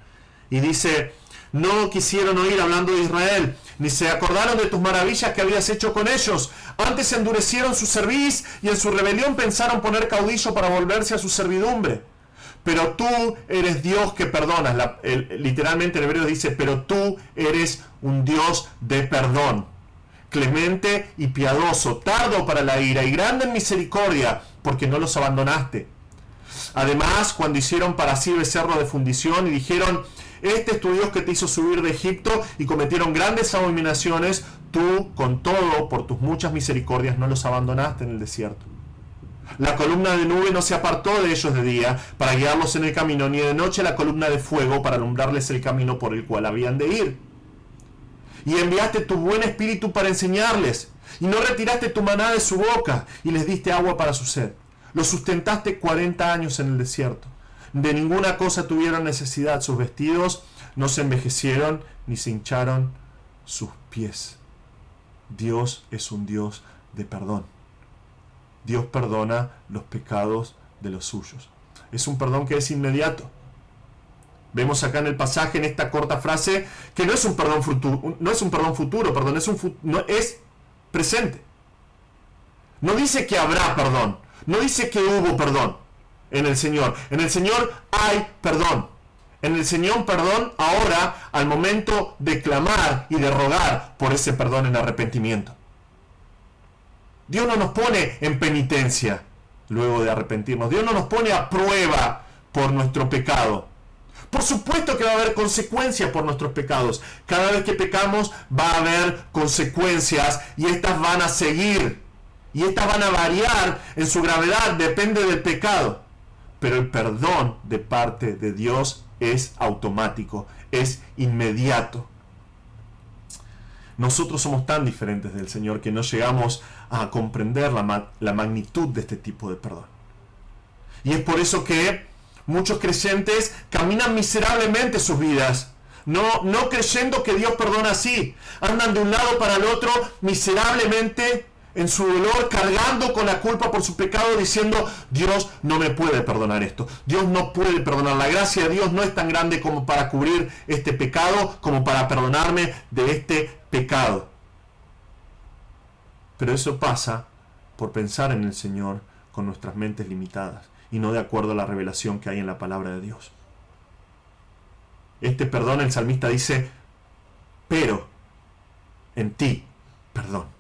Y dice, no quisieron oír hablando de Israel, ni se acordaron de tus maravillas que habías hecho con ellos. Antes endurecieron su cerviz y en su rebelión pensaron poner caudillo para volverse a su servidumbre. Pero tú eres Dios que perdonas. Literalmente en hebreo dice, pero tú eres un Dios de perdón, clemente y piadoso, tardo para la ira y grande en misericordia, porque no los abandonaste. Además, cuando hicieron para sí becerro de fundición y dijeron, este es tu Dios que te hizo subir de Egipto, y cometieron grandes abominaciones, tú, con todo, por tus muchas misericordias, no los abandonaste en el desierto. La columna de nube no se apartó de ellos de día para guiarlos en el camino, ni de noche la columna de fuego para alumbrarles el camino por el cual habían de ir. Y enviaste tu buen espíritu para enseñarles, y no retiraste tu maná de su boca, y les diste agua para su sed. Los sustentaste 40 años en el desierto. De ninguna cosa tuvieron necesidad, sus vestidos no se envejecieron, ni se hincharon sus pies. Dios es un Dios de perdón. Dios perdona los pecados de los suyos. Es un perdón que es inmediato. Vemos acá en el pasaje, en esta corta frase, que no es un perdón futuro, es presente. No dice que habrá perdón, no dice que hubo perdón en el Señor. En el Señor hay perdón. En el Señor perdón ahora al momento de clamar y de rogar por ese perdón en arrepentimiento. Dios no nos pone en penitencia luego de arrepentirnos. Dios no nos pone a prueba por nuestro pecado. Por supuesto que va a haber consecuencias por nuestros pecados. Cada vez que pecamos va a haber consecuencias y estas van a seguir. Y estas van a variar en su gravedad, depende del pecado. Pero el perdón de parte de Dios es automático, es inmediato. Nosotros somos tan diferentes del Señor que no llegamos a comprender la magnitud de este tipo de perdón. Y es por eso que muchos creyentes caminan miserablemente sus vidas, no creyendo que Dios perdona así. Andan de un lado para el otro miserablemente en su dolor, cargando con la culpa por su pecado, diciendo: Dios no me puede perdonar esto, Dios no puede perdonar, la gracia de Dios no es tan grande como para cubrir este pecado, como para perdonarme de este pecado. Pero eso pasa por pensar en el Señor con nuestras mentes limitadas y no de acuerdo a la revelación que hay en la palabra de Dios. Este perdón, el salmista dice: pero en ti, perdón.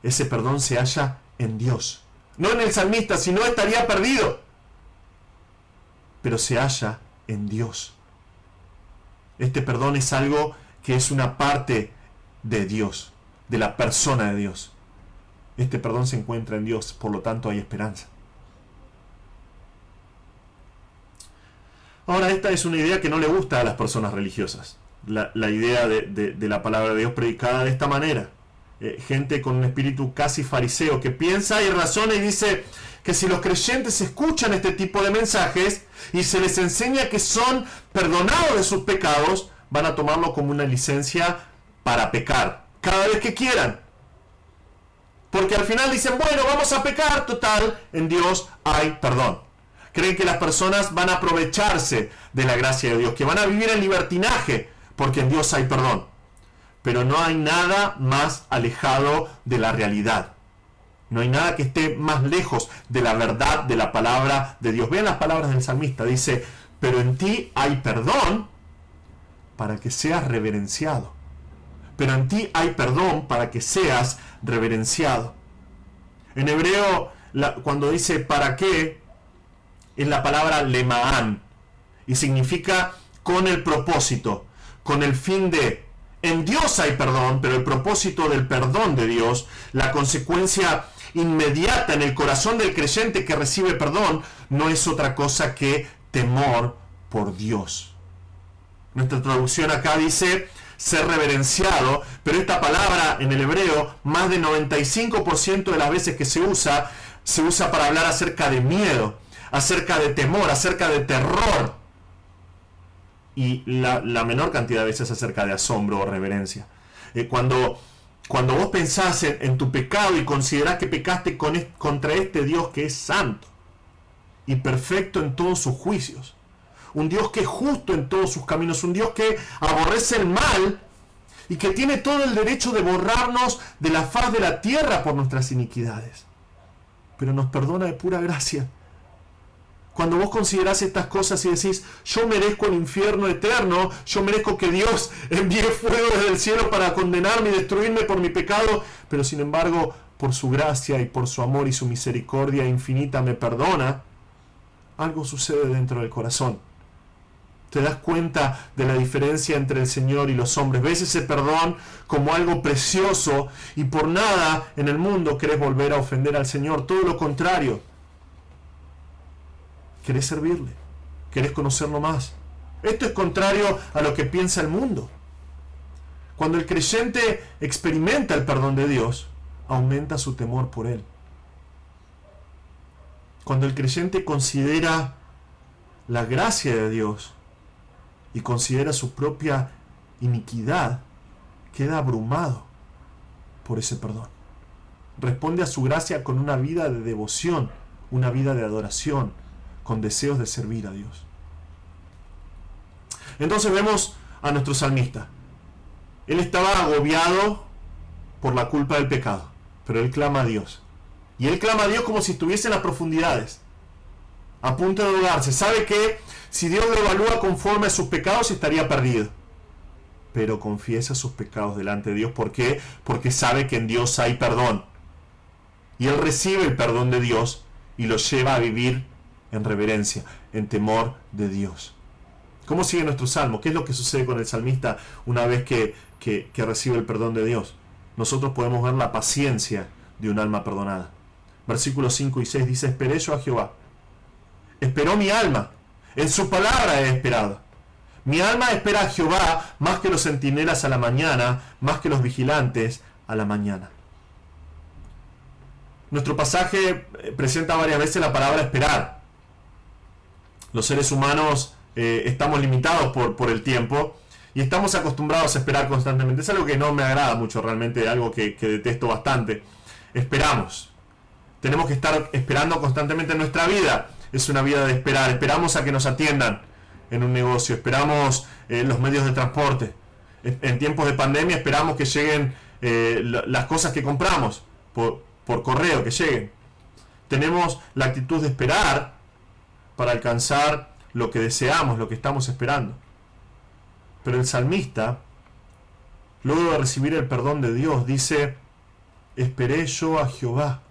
Ese perdón se halla en Dios. No en el salmista, si no estaría perdido. Pero se halla en Dios. Este perdón es algo que es una parte de Dios, de la persona de Dios. Este perdón se encuentra en Dios, por lo tanto hay esperanza. Ahora, esta es una idea que no le gusta a las personas religiosas. La idea de la palabra de Dios predicada de esta manera. Gente con un espíritu casi fariseo que piensa y razona y dice que si los creyentes escuchan este tipo de mensajes y se les enseña que son perdonados de sus pecados, van a tomarlo como una licencia para pecar cada vez que quieran. Porque al final dicen: bueno, vamos a pecar, total, en Dios hay perdón. Creen que las personas van a aprovecharse de la gracia de Dios, que van a vivir en libertinaje porque en Dios hay perdón. Pero no hay nada más alejado de la realidad. No hay nada que esté más lejos de la verdad de la palabra de Dios. Vean las palabras del salmista. Dice: pero en ti hay perdón para que seas reverenciado. Pero en ti hay perdón para que seas reverenciado. En hebreo, cuando dice para qué, es la palabra lema'an. Y significa con el propósito, con el fin de. En Dios hay perdón, pero el propósito del perdón de Dios, la consecuencia inmediata en el corazón del creyente que recibe perdón, no es otra cosa que temor por Dios. Nuestra traducción acá dice ser reverenciado, pero esta palabra en el hebreo, más del 95% de las veces que se usa para hablar acerca de miedo, acerca de temor, acerca de terror. Y la menor cantidad de veces acerca de asombro o reverencia. Cuando vos pensás en tu pecado y considerás que pecaste contra este Dios que es santo y perfecto en todos sus juicios, un Dios que es justo en todos sus caminos, un Dios que aborrece el mal y que tiene todo el derecho de borrarnos de la faz de la tierra por nuestras iniquidades, pero nos perdona de pura gracia. Cuando vos considerás estas cosas y decís: yo merezco el infierno eterno, yo merezco que Dios envíe fuego desde el cielo para condenarme y destruirme por mi pecado, pero sin embargo, por su gracia y por su amor y su misericordia infinita me perdona, algo sucede dentro del corazón. te das cuenta de la diferencia entre el Señor y los hombres. Ves ese perdón como algo precioso y por nada en el mundo querés volver a ofender al Señor. Todo lo contrario. Querés servirle. Querés conocerlo más. Esto es contrario a lo que piensa el mundo. Cuando el creyente experimenta el perdón de Dios, aumenta su temor por Él. Cuando el creyente considera la gracia de Dios y considera su propia iniquidad, queda abrumado por ese perdón. Responde a su gracia con una vida de devoción, una vida de adoración, con deseos de servir a Dios. Entonces vemos a nuestro salmista. Él estaba agobiado por la culpa del pecado, pero él clama a Dios. Y él clama a Dios como si estuviese en las profundidades, a punto de ahogarse. Sabe que si Dios lo evalúa conforme a sus pecados, estaría perdido. Pero confiesa sus pecados delante de Dios. ¿Por qué? Porque sabe que en Dios hay perdón. Y él recibe el perdón de Dios y lo lleva a vivir en reverencia, en temor de Dios. ¿Cómo sigue nuestro salmo? ¿Qué es lo que sucede con el salmista una vez que recibe el perdón de Dios? Nosotros podemos ver la paciencia de un alma perdonada. Versículos 5 y 6 dice: esperé yo a Jehová. Esperó mi alma. En su palabra he esperado. Mi alma espera a Jehová más que los centinelas a la mañana, más que los vigilantes a la mañana. Nuestro pasaje presenta varias veces la palabra esperar. Los seres humanos estamos limitados por el tiempo y estamos acostumbrados a esperar constantemente. Es algo que no me agrada mucho, realmente, algo que detesto bastante. Esperamos. Tenemos que estar esperando constantemente en nuestra vida. Es una vida de esperar. Esperamos a que nos atiendan en un negocio. Esperamos los medios de transporte. En tiempos de pandemia esperamos que lleguen las cosas que compramos por correo, que lleguen. Tenemos la actitud de esperar para alcanzar lo que deseamos, lo que estamos esperando. Pero el salmista, luego de recibir el perdón de Dios, dice: esperé yo a Jehová.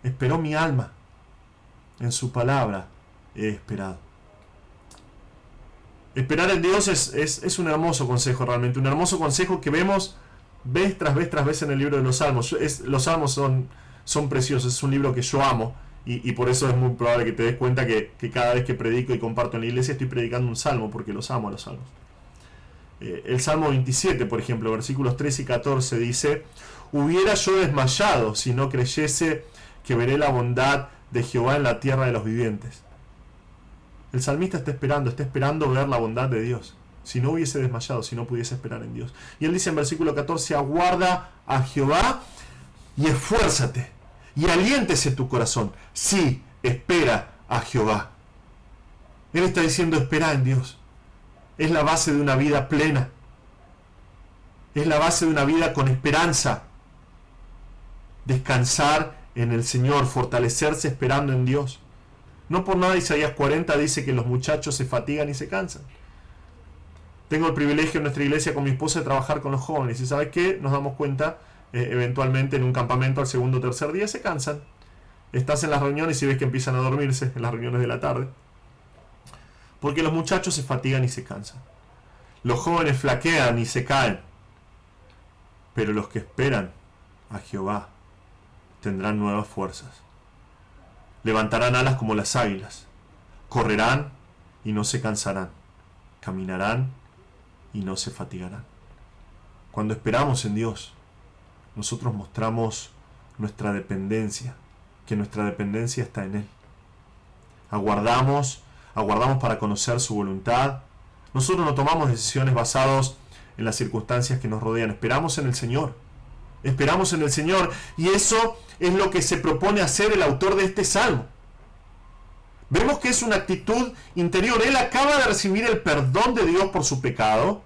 Esperó mi alma. En su palabra he esperado. Esperar en Dios es un hermoso consejo, realmente. Un hermoso consejo que vemos vez tras vez en el libro de los Salmos. Los Salmos son preciosos. Es un libro que yo amo. Y por eso es muy probable que te des cuenta que cada vez que predico y comparto en la iglesia estoy predicando un salmo, porque los amo a los salmos. El Salmo 27, por ejemplo, versículos 13 y 14 dice: hubiera yo desmayado si no creyese que veré la bondad de Jehová en la tierra de los vivientes. El salmista está esperando ver la bondad de Dios. Si no hubiese desmayado, si no pudiese esperar en Dios. Y él dice en versículo 14: aguarda a Jehová y esfuérzate. Y aliéntese tu corazón. Sí, espera a Jehová. Él está diciendo: espera en Dios. Es la base de una vida plena. Es la base de una vida con esperanza. Descansar en el Señor, fortalecerse esperando en Dios. No por nada Isaías 40 dice que los muchachos se fatigan y se cansan. Tengo el privilegio en nuestra iglesia con mi esposa de trabajar con los jóvenes. ¿Y sabes qué? Nos damos cuenta eventualmente en un campamento al segundo o tercer día se cansan. Estás en las reuniones y ves que empiezan a dormirse en las reuniones de la tarde. Porque los muchachos se fatigan y se cansan. Los jóvenes flaquean y se caen. Pero los que esperan a Jehová tendrán nuevas fuerzas. Levantarán alas como las águilas. Correrán y no se cansarán. Caminarán y no se fatigarán. Cuando esperamos en Dios, nosotros mostramos nuestra dependencia, que nuestra dependencia está en Él. Aguardamos para conocer su voluntad. Nosotros no tomamos decisiones basadas en las circunstancias que nos rodean. Esperamos en el Señor. Esperamos en el Señor. Y eso es lo que se propone hacer el autor de este salmo. Vemos que es una actitud interior. Él acaba de recibir el perdón de Dios por su pecado.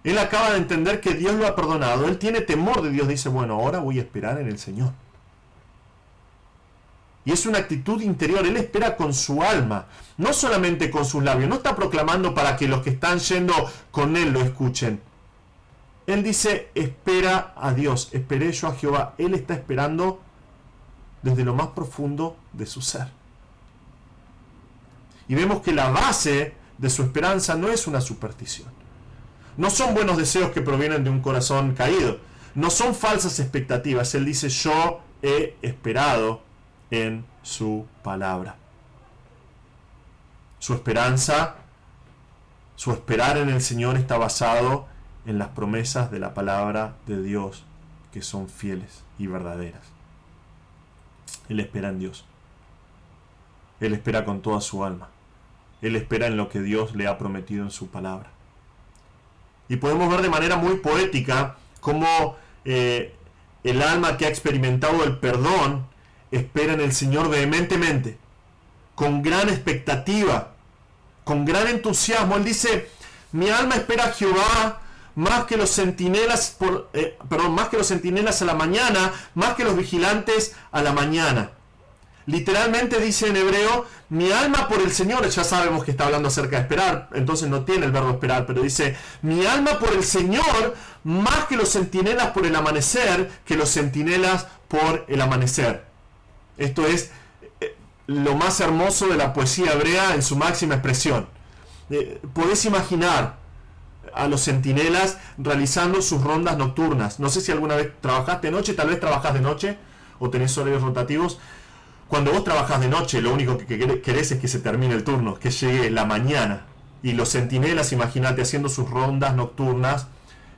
Él acaba de entender que Dios lo ha perdonado. Él tiene temor de Dios. Dice: bueno, ahora voy a esperar en el Señor. Y es una actitud interior. Él espera con su alma, no solamente con sus labios. No está proclamando para que los que están yendo con Él lo escuchen. Él dice: espera a Dios. Esperé yo a Jehová. Él está esperando desde lo más profundo de su ser. Y vemos que la base de su esperanza no es una superstición. No son buenos deseos que provienen de un corazón caído. No son falsas expectativas. Él dice, yo he esperado en su palabra. Su esperanza, su esperar en el Señor está basado en las promesas de la palabra de Dios, que son fieles y verdaderas. Él espera en Dios. Él espera con toda su alma. Él espera en lo que Dios le ha prometido en su palabra. Y podemos ver de manera muy poética cómo el alma que ha experimentado el perdón espera en el Señor vehementemente, con gran expectativa, con gran entusiasmo. Él dice, mi alma espera a Jehová más que los centinelas, más que los centinelas a la mañana, más que los vigilantes a la mañana. Literalmente dice en hebreo, mi alma por el Señor. Ya sabemos que está hablando acerca de esperar, entonces no tiene el verbo esperar, pero dice, mi alma por el Señor, más que los centinelas por el amanecer, que los centinelas por el amanecer. Esto es lo más hermoso de la poesía hebrea en su máxima expresión. Podés imaginar a los centinelas realizando sus rondas nocturnas. No sé si alguna vez trabajaste de noche, tal vez trabajás de noche o tenés horarios rotativos. Cuando vos trabajás de noche, lo único que querés es que se termine el turno, que llegue la mañana. Y los centinelas, imagínate, haciendo sus rondas nocturnas,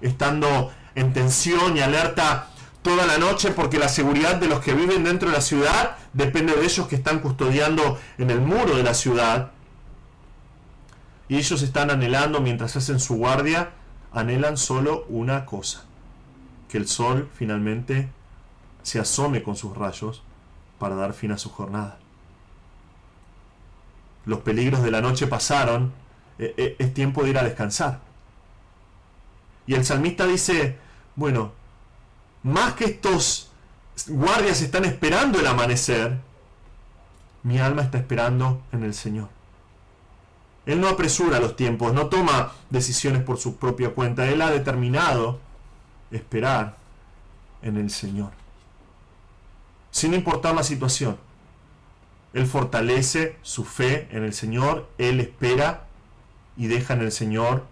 estando en tensión y alerta toda la noche, porque la seguridad de los que viven dentro de la ciudad depende de ellos que están custodiando en el muro de la ciudad. Y ellos están anhelando, mientras hacen su guardia, anhelan solo una cosa: que el sol finalmente se asome con sus rayos para dar fin a su jornada. Los peligros de la noche pasaron, es tiempo de ir a descansar. Y el salmista dice, bueno, más que estos guardias están esperando el amanecer, mi alma está esperando en el Señor. Él no apresura los tiempos, no toma decisiones por su propia cuenta. Él ha determinado esperar en el Señor, sin importar la situación. Él fortalece su fe en el Señor, él espera y deja en el Señor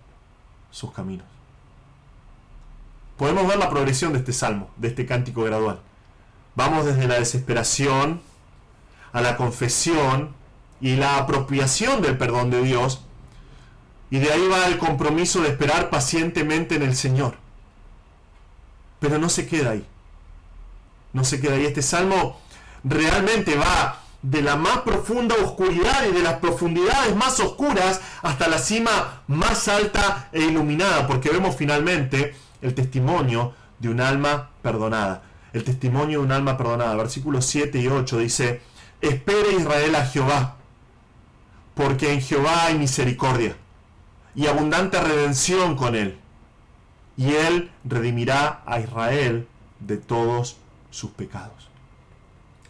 sus caminos. Podemos ver la progresión de este salmo, de este cántico gradual. Vamos desde la desesperación a la confesión y la apropiación del perdón de Dios, y de ahí va el compromiso de esperar pacientemente en el Señor. Pero no se queda ahí. No se queda ahí. Este salmo realmente va de la más profunda oscuridad y de las profundidades más oscuras hasta la cima más alta e iluminada, porque vemos finalmente el testimonio de un alma perdonada. El testimonio de un alma perdonada. Versículos 7 y 8 dice, espere Israel a Jehová, porque en Jehová hay misericordia y abundante redención con él, y él redimirá a Israel de todos sus pecados.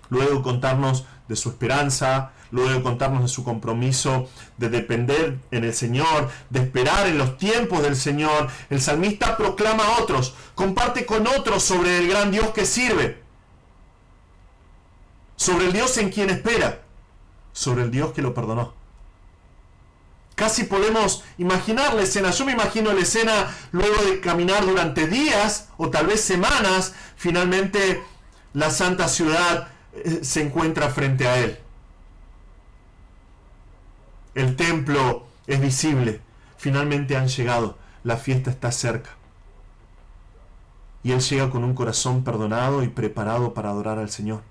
Luego de contarnos de su esperanza, luego de contarnos de su compromiso de depender en el Señor, de esperar en los tiempos del Señor, el salmista proclama a otros, comparte con otros sobre el gran Dios que sirve, sobre el Dios en quien espera, sobre el Dios que lo perdonó. Casi podemos imaginar la escena. Yo me imagino la escena luego de caminar durante días o tal vez semanas. Finalmente la santa ciudad se encuentra frente a él. El templo es visible. Finalmente han llegado. La fiesta está cerca. Y él llega con un corazón perdonado y preparado para adorar al Señor.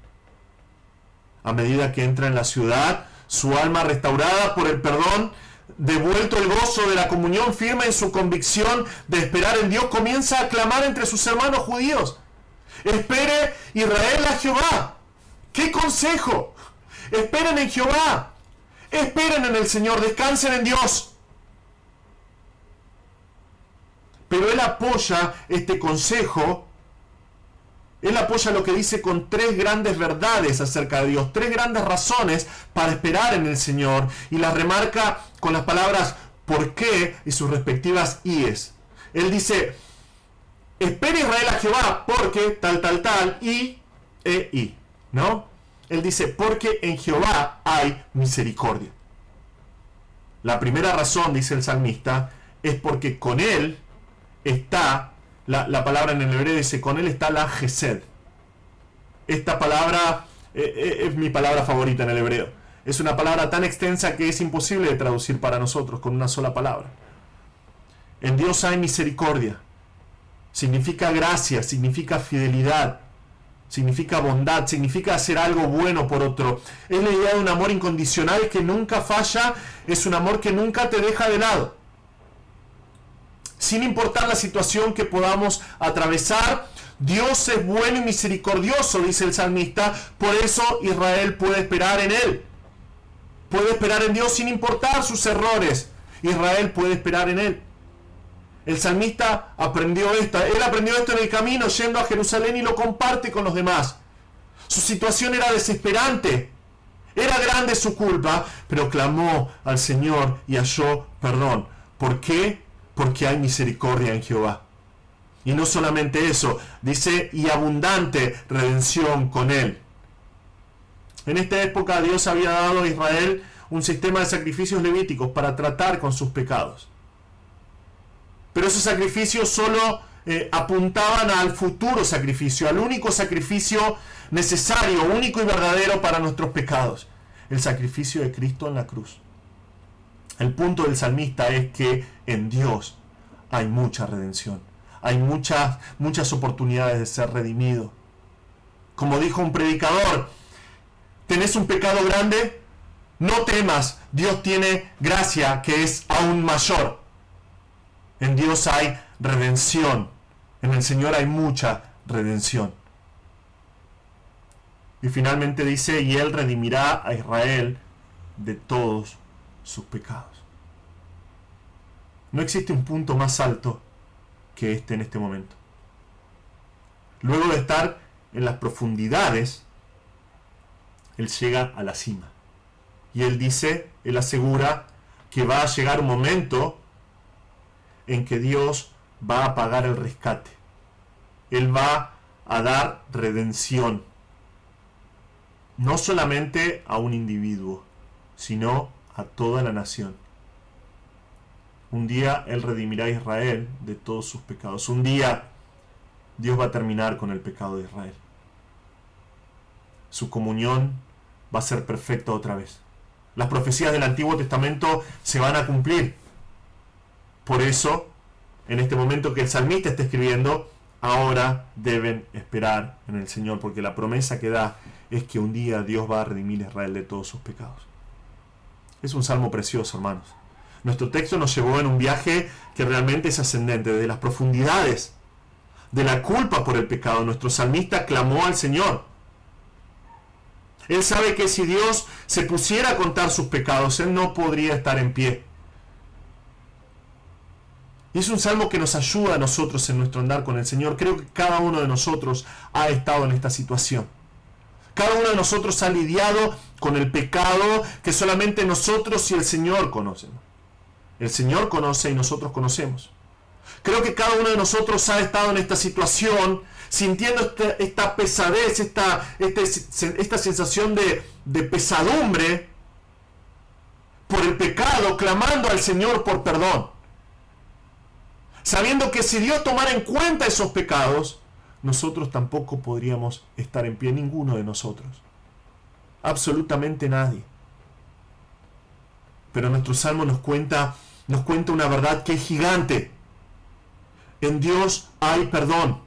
A medida que entra en la ciudad, su alma restaurada por el perdón, devuelto el gozo de la comunión firme en su convicción de esperar en Dios, comienza a clamar entre sus hermanos judíos. Espere Israel a Jehová. ¡Qué consejo! Esperen en Jehová. Esperen en el Señor. Descansen en Dios. Pero él apoya este consejo. Él apoya lo que dice con tres grandes verdades acerca de Dios, tres grandes razones para esperar en el Señor, y las remarca con las palabras por qué y sus respectivas íes. Él dice, espere Israel a Jehová porque tal, y, ¿no? Él dice, porque en Jehová hay misericordia. La primera razón, dice el salmista, es porque con Él está, la palabra en el hebreo dice, con Él está la Gesed. Esta palabra es mi palabra favorita en el hebreo. Es una palabra tan extensa que es imposible de traducir para nosotros con una sola palabra. En Dios hay misericordia. Significa gracia, significa fidelidad, significa bondad, significa hacer algo bueno por otro. Es la idea de un amor incondicional que nunca falla, es un amor que nunca te deja de lado. Sin importar la situación que podamos atravesar, Dios es bueno y misericordioso, dice el salmista, por eso Israel puede esperar en Él. Puede esperar en Dios sin importar sus errores. Israel puede esperar en Él. El salmista aprendió esto. Él aprendió esto en el camino, yendo a Jerusalén, y lo comparte con los demás. Su situación era desesperante. Era grande su culpa, pero clamó al Señor y halló perdón. ¿Por qué? Porque hay misericordia en Jehová. Y no solamente eso, dice, y abundante redención con Él. En esta época Dios había dado a Israel un sistema de sacrificios levíticos para tratar con sus pecados. Pero esos sacrificios solo apuntaban al futuro sacrificio, al único sacrificio necesario, único y verdadero para nuestros pecados, el sacrificio de Cristo en la cruz. El punto del salmista es que en Dios hay mucha redención, hay muchas oportunidades de ser redimido. Como dijo un predicador, ¿tenés un pecado grande? No temas, Dios tiene gracia que es aún mayor. En Dios hay redención. En el Señor hay mucha redención. Y finalmente dice, y Él redimirá a Israel de todos sus pecados. No existe un punto más alto que este en este momento. Luego de estar en las profundidades, Él llega a la cima. Y Él dice, Él asegura que va a llegar un momento en que Dios va a pagar el rescate. Él va a dar redención. No solamente a un individuo, sino a toda la nación. Un día Él redimirá a Israel de todos sus pecados. Un día Dios va a terminar con el pecado de Israel. Su comunión va a ser perfecta otra vez. Las profecías del Antiguo Testamento se van a cumplir. Por eso, en este momento que el salmista está escribiendo, ahora deben esperar en el Señor, porque la promesa que da es que un día Dios va a redimir a Israel de todos sus pecados. Es un salmo precioso, hermanos. Nuestro texto nos llevó en un viaje que realmente es ascendente, desde las profundidades de la culpa por el pecado. Nuestro salmista clamó al Señor. Él sabe que si Dios se pusiera a contar sus pecados, Él no podría estar en pie. Y es un salmo que nos ayuda a nosotros en nuestro andar con el Señor. Creo que cada uno de nosotros ha estado en esta situación. Cada uno de nosotros ha lidiado con el pecado que solamente nosotros y el Señor conocemos. El Señor conoce y nosotros conocemos. Creo que cada uno de nosotros ha estado en esta situación sintiendo esta pesadez, esta sensación de pesadumbre por el pecado, clamando al Señor por perdón. Sabiendo que si Dios tomara en cuenta esos pecados, nosotros tampoco podríamos estar en pie, ninguno de nosotros. Absolutamente nadie. Pero nuestro salmo nos cuenta una verdad que es gigante. En Dios hay perdón.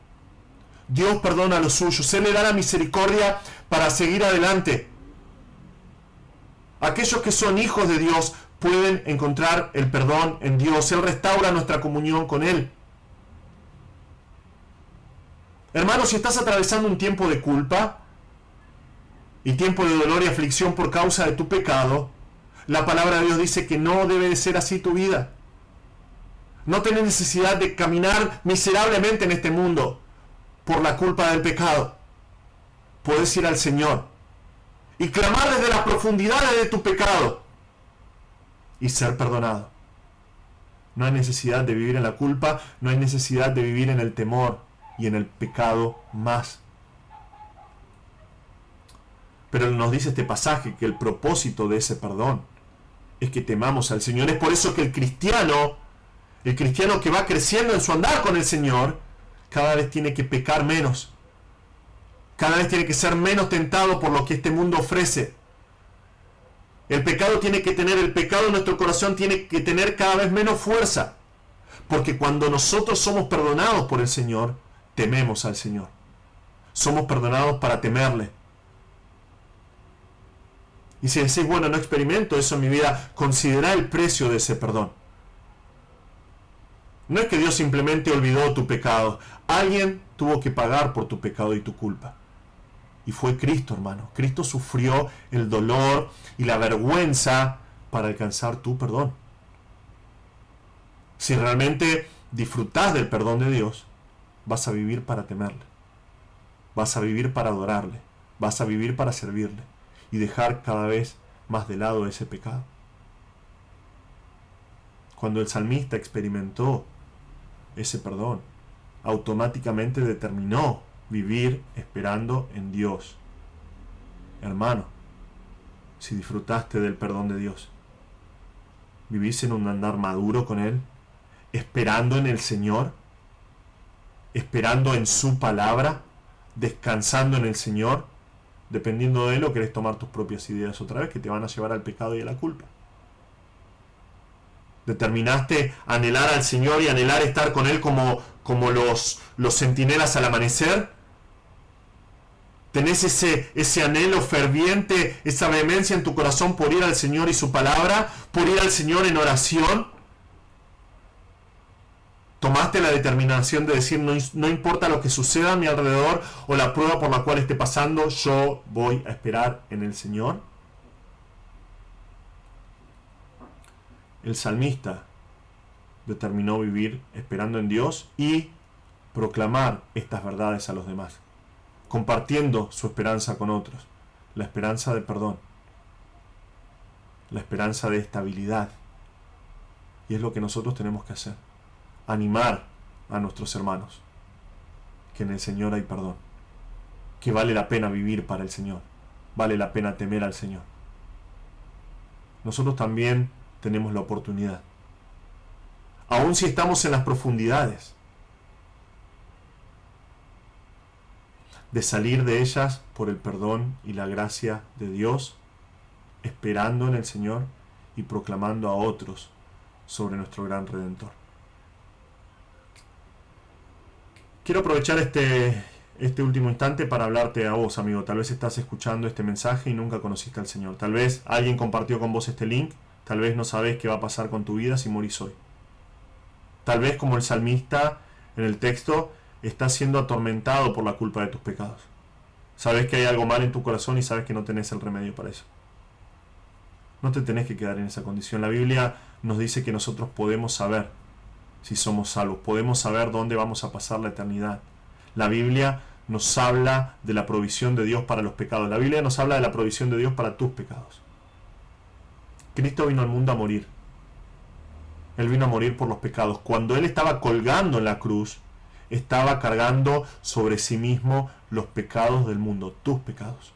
Dios perdona a los suyos. Él le da la misericordia para seguir adelante. Aquellos que son hijos de Dios pueden encontrar el perdón en Dios. Él restaura nuestra comunión con Él. Hermanos, si estás atravesando un tiempo de culpa y tiempo de dolor y aflicción por causa de tu pecado, la palabra de Dios dice que no debe de ser así tu vida. No tenés necesidad de caminar miserablemente en este mundo por la culpa del pecado. Puedes ir al Señor y clamar desde las profundidades de tu pecado y ser perdonado. No hay necesidad de vivir en la culpa, no hay necesidad de vivir en el temor y en el pecado más. Pero nos dice este pasaje que el propósito de ese perdón es que temamos al Señor. Es por eso que el cristiano que va creciendo en su andar con el Señor, cada vez tiene que pecar menos. Cada vez tiene que ser menos tentado por lo que este mundo ofrece. El pecado en nuestro corazón tiene que tener cada vez menos fuerza. Porque cuando nosotros somos perdonados por el Señor, tememos al Señor. Somos perdonados para temerle. Y si decís, bueno, no experimento eso en mi vida, considera el precio de ese perdón. No es que Dios simplemente olvidó tu pecado. Alguien tuvo que pagar por tu pecado y tu culpa. Y fue Cristo, hermano. Cristo sufrió el dolor y la vergüenza para alcanzar tu perdón. Si realmente disfrutás del perdón de Dios, vas a vivir para temerle. Vas a vivir para adorarle. Vas a vivir para servirle. Y dejar cada vez más de lado ese pecado. Cuando el salmista experimentó ese perdón, automáticamente determinó vivir esperando en Dios. Hermano, si disfrutaste del perdón de Dios, vivís en un andar maduro con Él, esperando en el Señor, esperando en su palabra, descansando en el Señor, dependiendo de Él, o querés tomar tus propias ideas otra vez que te van a llevar al pecado y a la culpa. Determinaste anhelar al Señor y anhelar estar con Él como los centinelas al amanecer. Tenés ese anhelo ferviente, esa vehemencia en tu corazón por ir al Señor y su palabra, por ir al Señor en oración. Tomaste la determinación de decir, no importa lo que suceda a mi alrededor o la prueba por la cual esté pasando, yo voy a esperar en el Señor. El salmista determinó vivir esperando en Dios y proclamar estas verdades a los demás, compartiendo su esperanza con otros, la esperanza de perdón, la esperanza de estabilidad. Y es lo que nosotros tenemos que hacer, animar a nuestros hermanos, que en el Señor hay perdón, que vale la pena vivir para el Señor, vale la pena temer al Señor. Nosotros también tenemos la oportunidad, aun si estamos en las profundidades, de salir de ellas por el perdón y la gracia de Dios, esperando en el Señor y proclamando a otros sobre nuestro gran Redentor. Quiero aprovechar este último instante para hablarte a vos, amigo. Tal vez estás escuchando este mensaje y nunca conociste al Señor. Tal vez alguien compartió con vos este link. Tal vez no sabés qué va a pasar con tu vida si morís hoy. Tal vez, como el salmista en el texto, estás siendo atormentado por la culpa de tus pecados. Sabes que hay algo mal en tu corazón y sabes que no tenés el remedio para eso. No te tenés que quedar en esa condición. La Biblia nos dice que nosotros podemos saber si somos salvos. Podemos saber dónde vamos a pasar la eternidad. La Biblia nos habla de la provisión de Dios para los pecados. La Biblia nos habla de la provisión de Dios para tus pecados. Cristo vino al mundo a morir. Él vino a morir por los pecados. Cuando Él estaba colgando en la cruz, estaba cargando sobre sí mismo los pecados del mundo, tus pecados.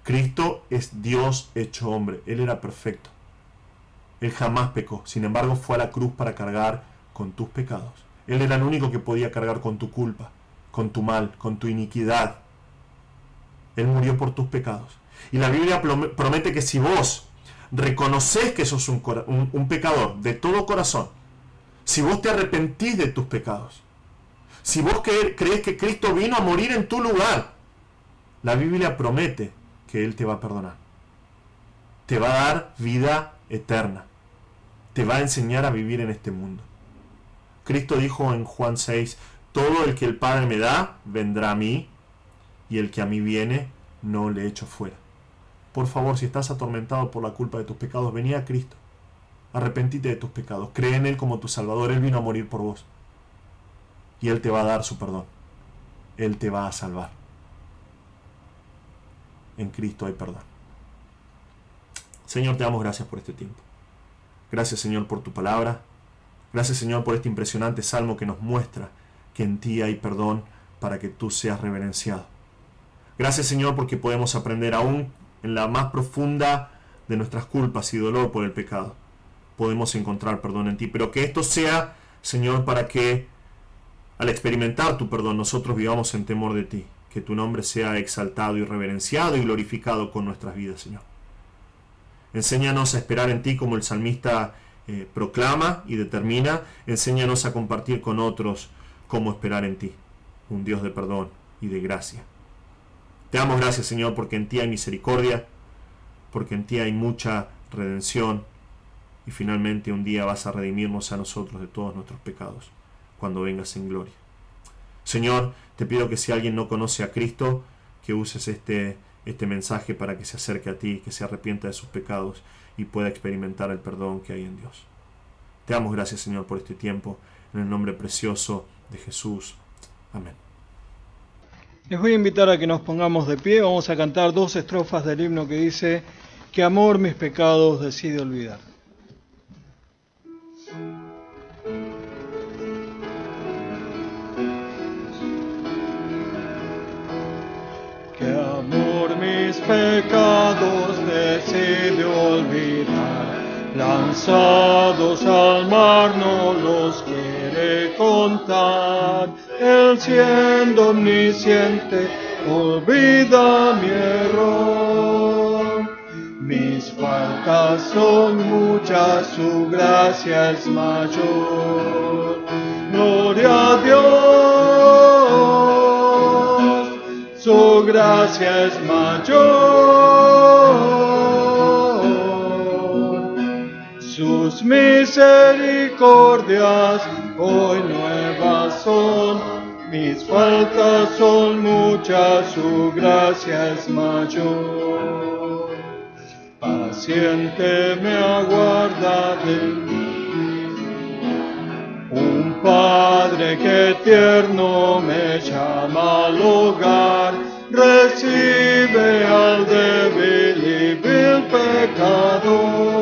Cristo es Dios hecho hombre. Él era perfecto. Él jamás pecó. Sin embargo, fue a la cruz para cargar con tus pecados. Él era el único que podía cargar con tu culpa, con tu mal, con tu iniquidad. Él murió por tus pecados. Y la Biblia promete que si vos reconocés que sos un pecador de todo corazón, si vos te arrepentís de tus pecados, si vos crees que Cristo vino a morir en tu lugar, la Biblia promete que Él te va a perdonar. Te va a dar vida eterna. Te va a enseñar a vivir en este mundo. Cristo dijo en Juan 6, todo el que el Padre me da, vendrá a mí, y el que a mí viene, no le echo fuera. Por favor, si estás atormentado por la culpa de tus pecados, vení a Cristo. Arrepentite de tus pecados. Cree en Él como tu Salvador. Él vino a morir por vos. Y Él te va a dar su perdón. Él te va a salvar. En Cristo hay perdón. Señor, te damos gracias por este tiempo. Gracias, Señor, por tu palabra. Gracias, Señor, por este impresionante salmo que nos muestra que en ti hay perdón para que tú seas reverenciado. Gracias, Señor, porque podemos aprender aún en la más profunda de nuestras culpas y dolor por el pecado, podemos encontrar perdón en ti. Pero que esto sea, Señor, para que al experimentar tu perdón nosotros vivamos en temor de ti. Que tu nombre sea exaltado y reverenciado y glorificado con nuestras vidas, Señor. Enséñanos a esperar en ti como el salmista proclama y determina. Enséñanos a compartir con otros cómo esperar en ti, un Dios de perdón y de gracia. Te damos gracias, Señor, porque en ti hay misericordia, porque en ti hay mucha redención, y finalmente un día vas a redimirnos a nosotros de todos nuestros pecados, cuando vengas en gloria. Señor, te pido que si alguien no conoce a Cristo, que uses este mensaje para que se acerque a ti, que se arrepienta de sus pecados y pueda experimentar el perdón que hay en Dios. Te damos gracias, Señor, por este tiempo, en el nombre precioso de Jesús. Amén. Les voy a invitar a que nos pongamos de pie. Vamos a cantar 2 estrofas del himno que dice: "Que amor mis pecados decide olvidar". Que amor mis pecados decide olvidar, lanzados al mar no los quiere contar. Él siendo omnisciente olvida mi error. Mis faltas son muchas, su gracia es mayor. Gloria a Dios, su gracia es mayor. Sus misericordias hoy nuevas son, mis faltas son muchas, su gracia es mayor. Paciente me aguarda de mí, un Padre que tierno me llama al hogar, recibe al débil y vil pecador.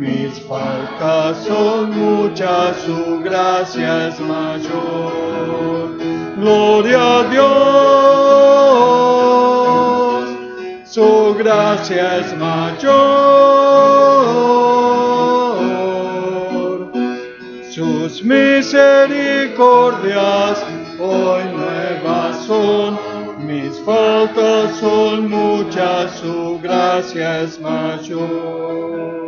Mis faltas son muchas, su gracia es mayor. Gloria a Dios, su gracia es mayor. Sus misericordias hoy nuevas son, mis faltas son muchas, su gracia es mayor.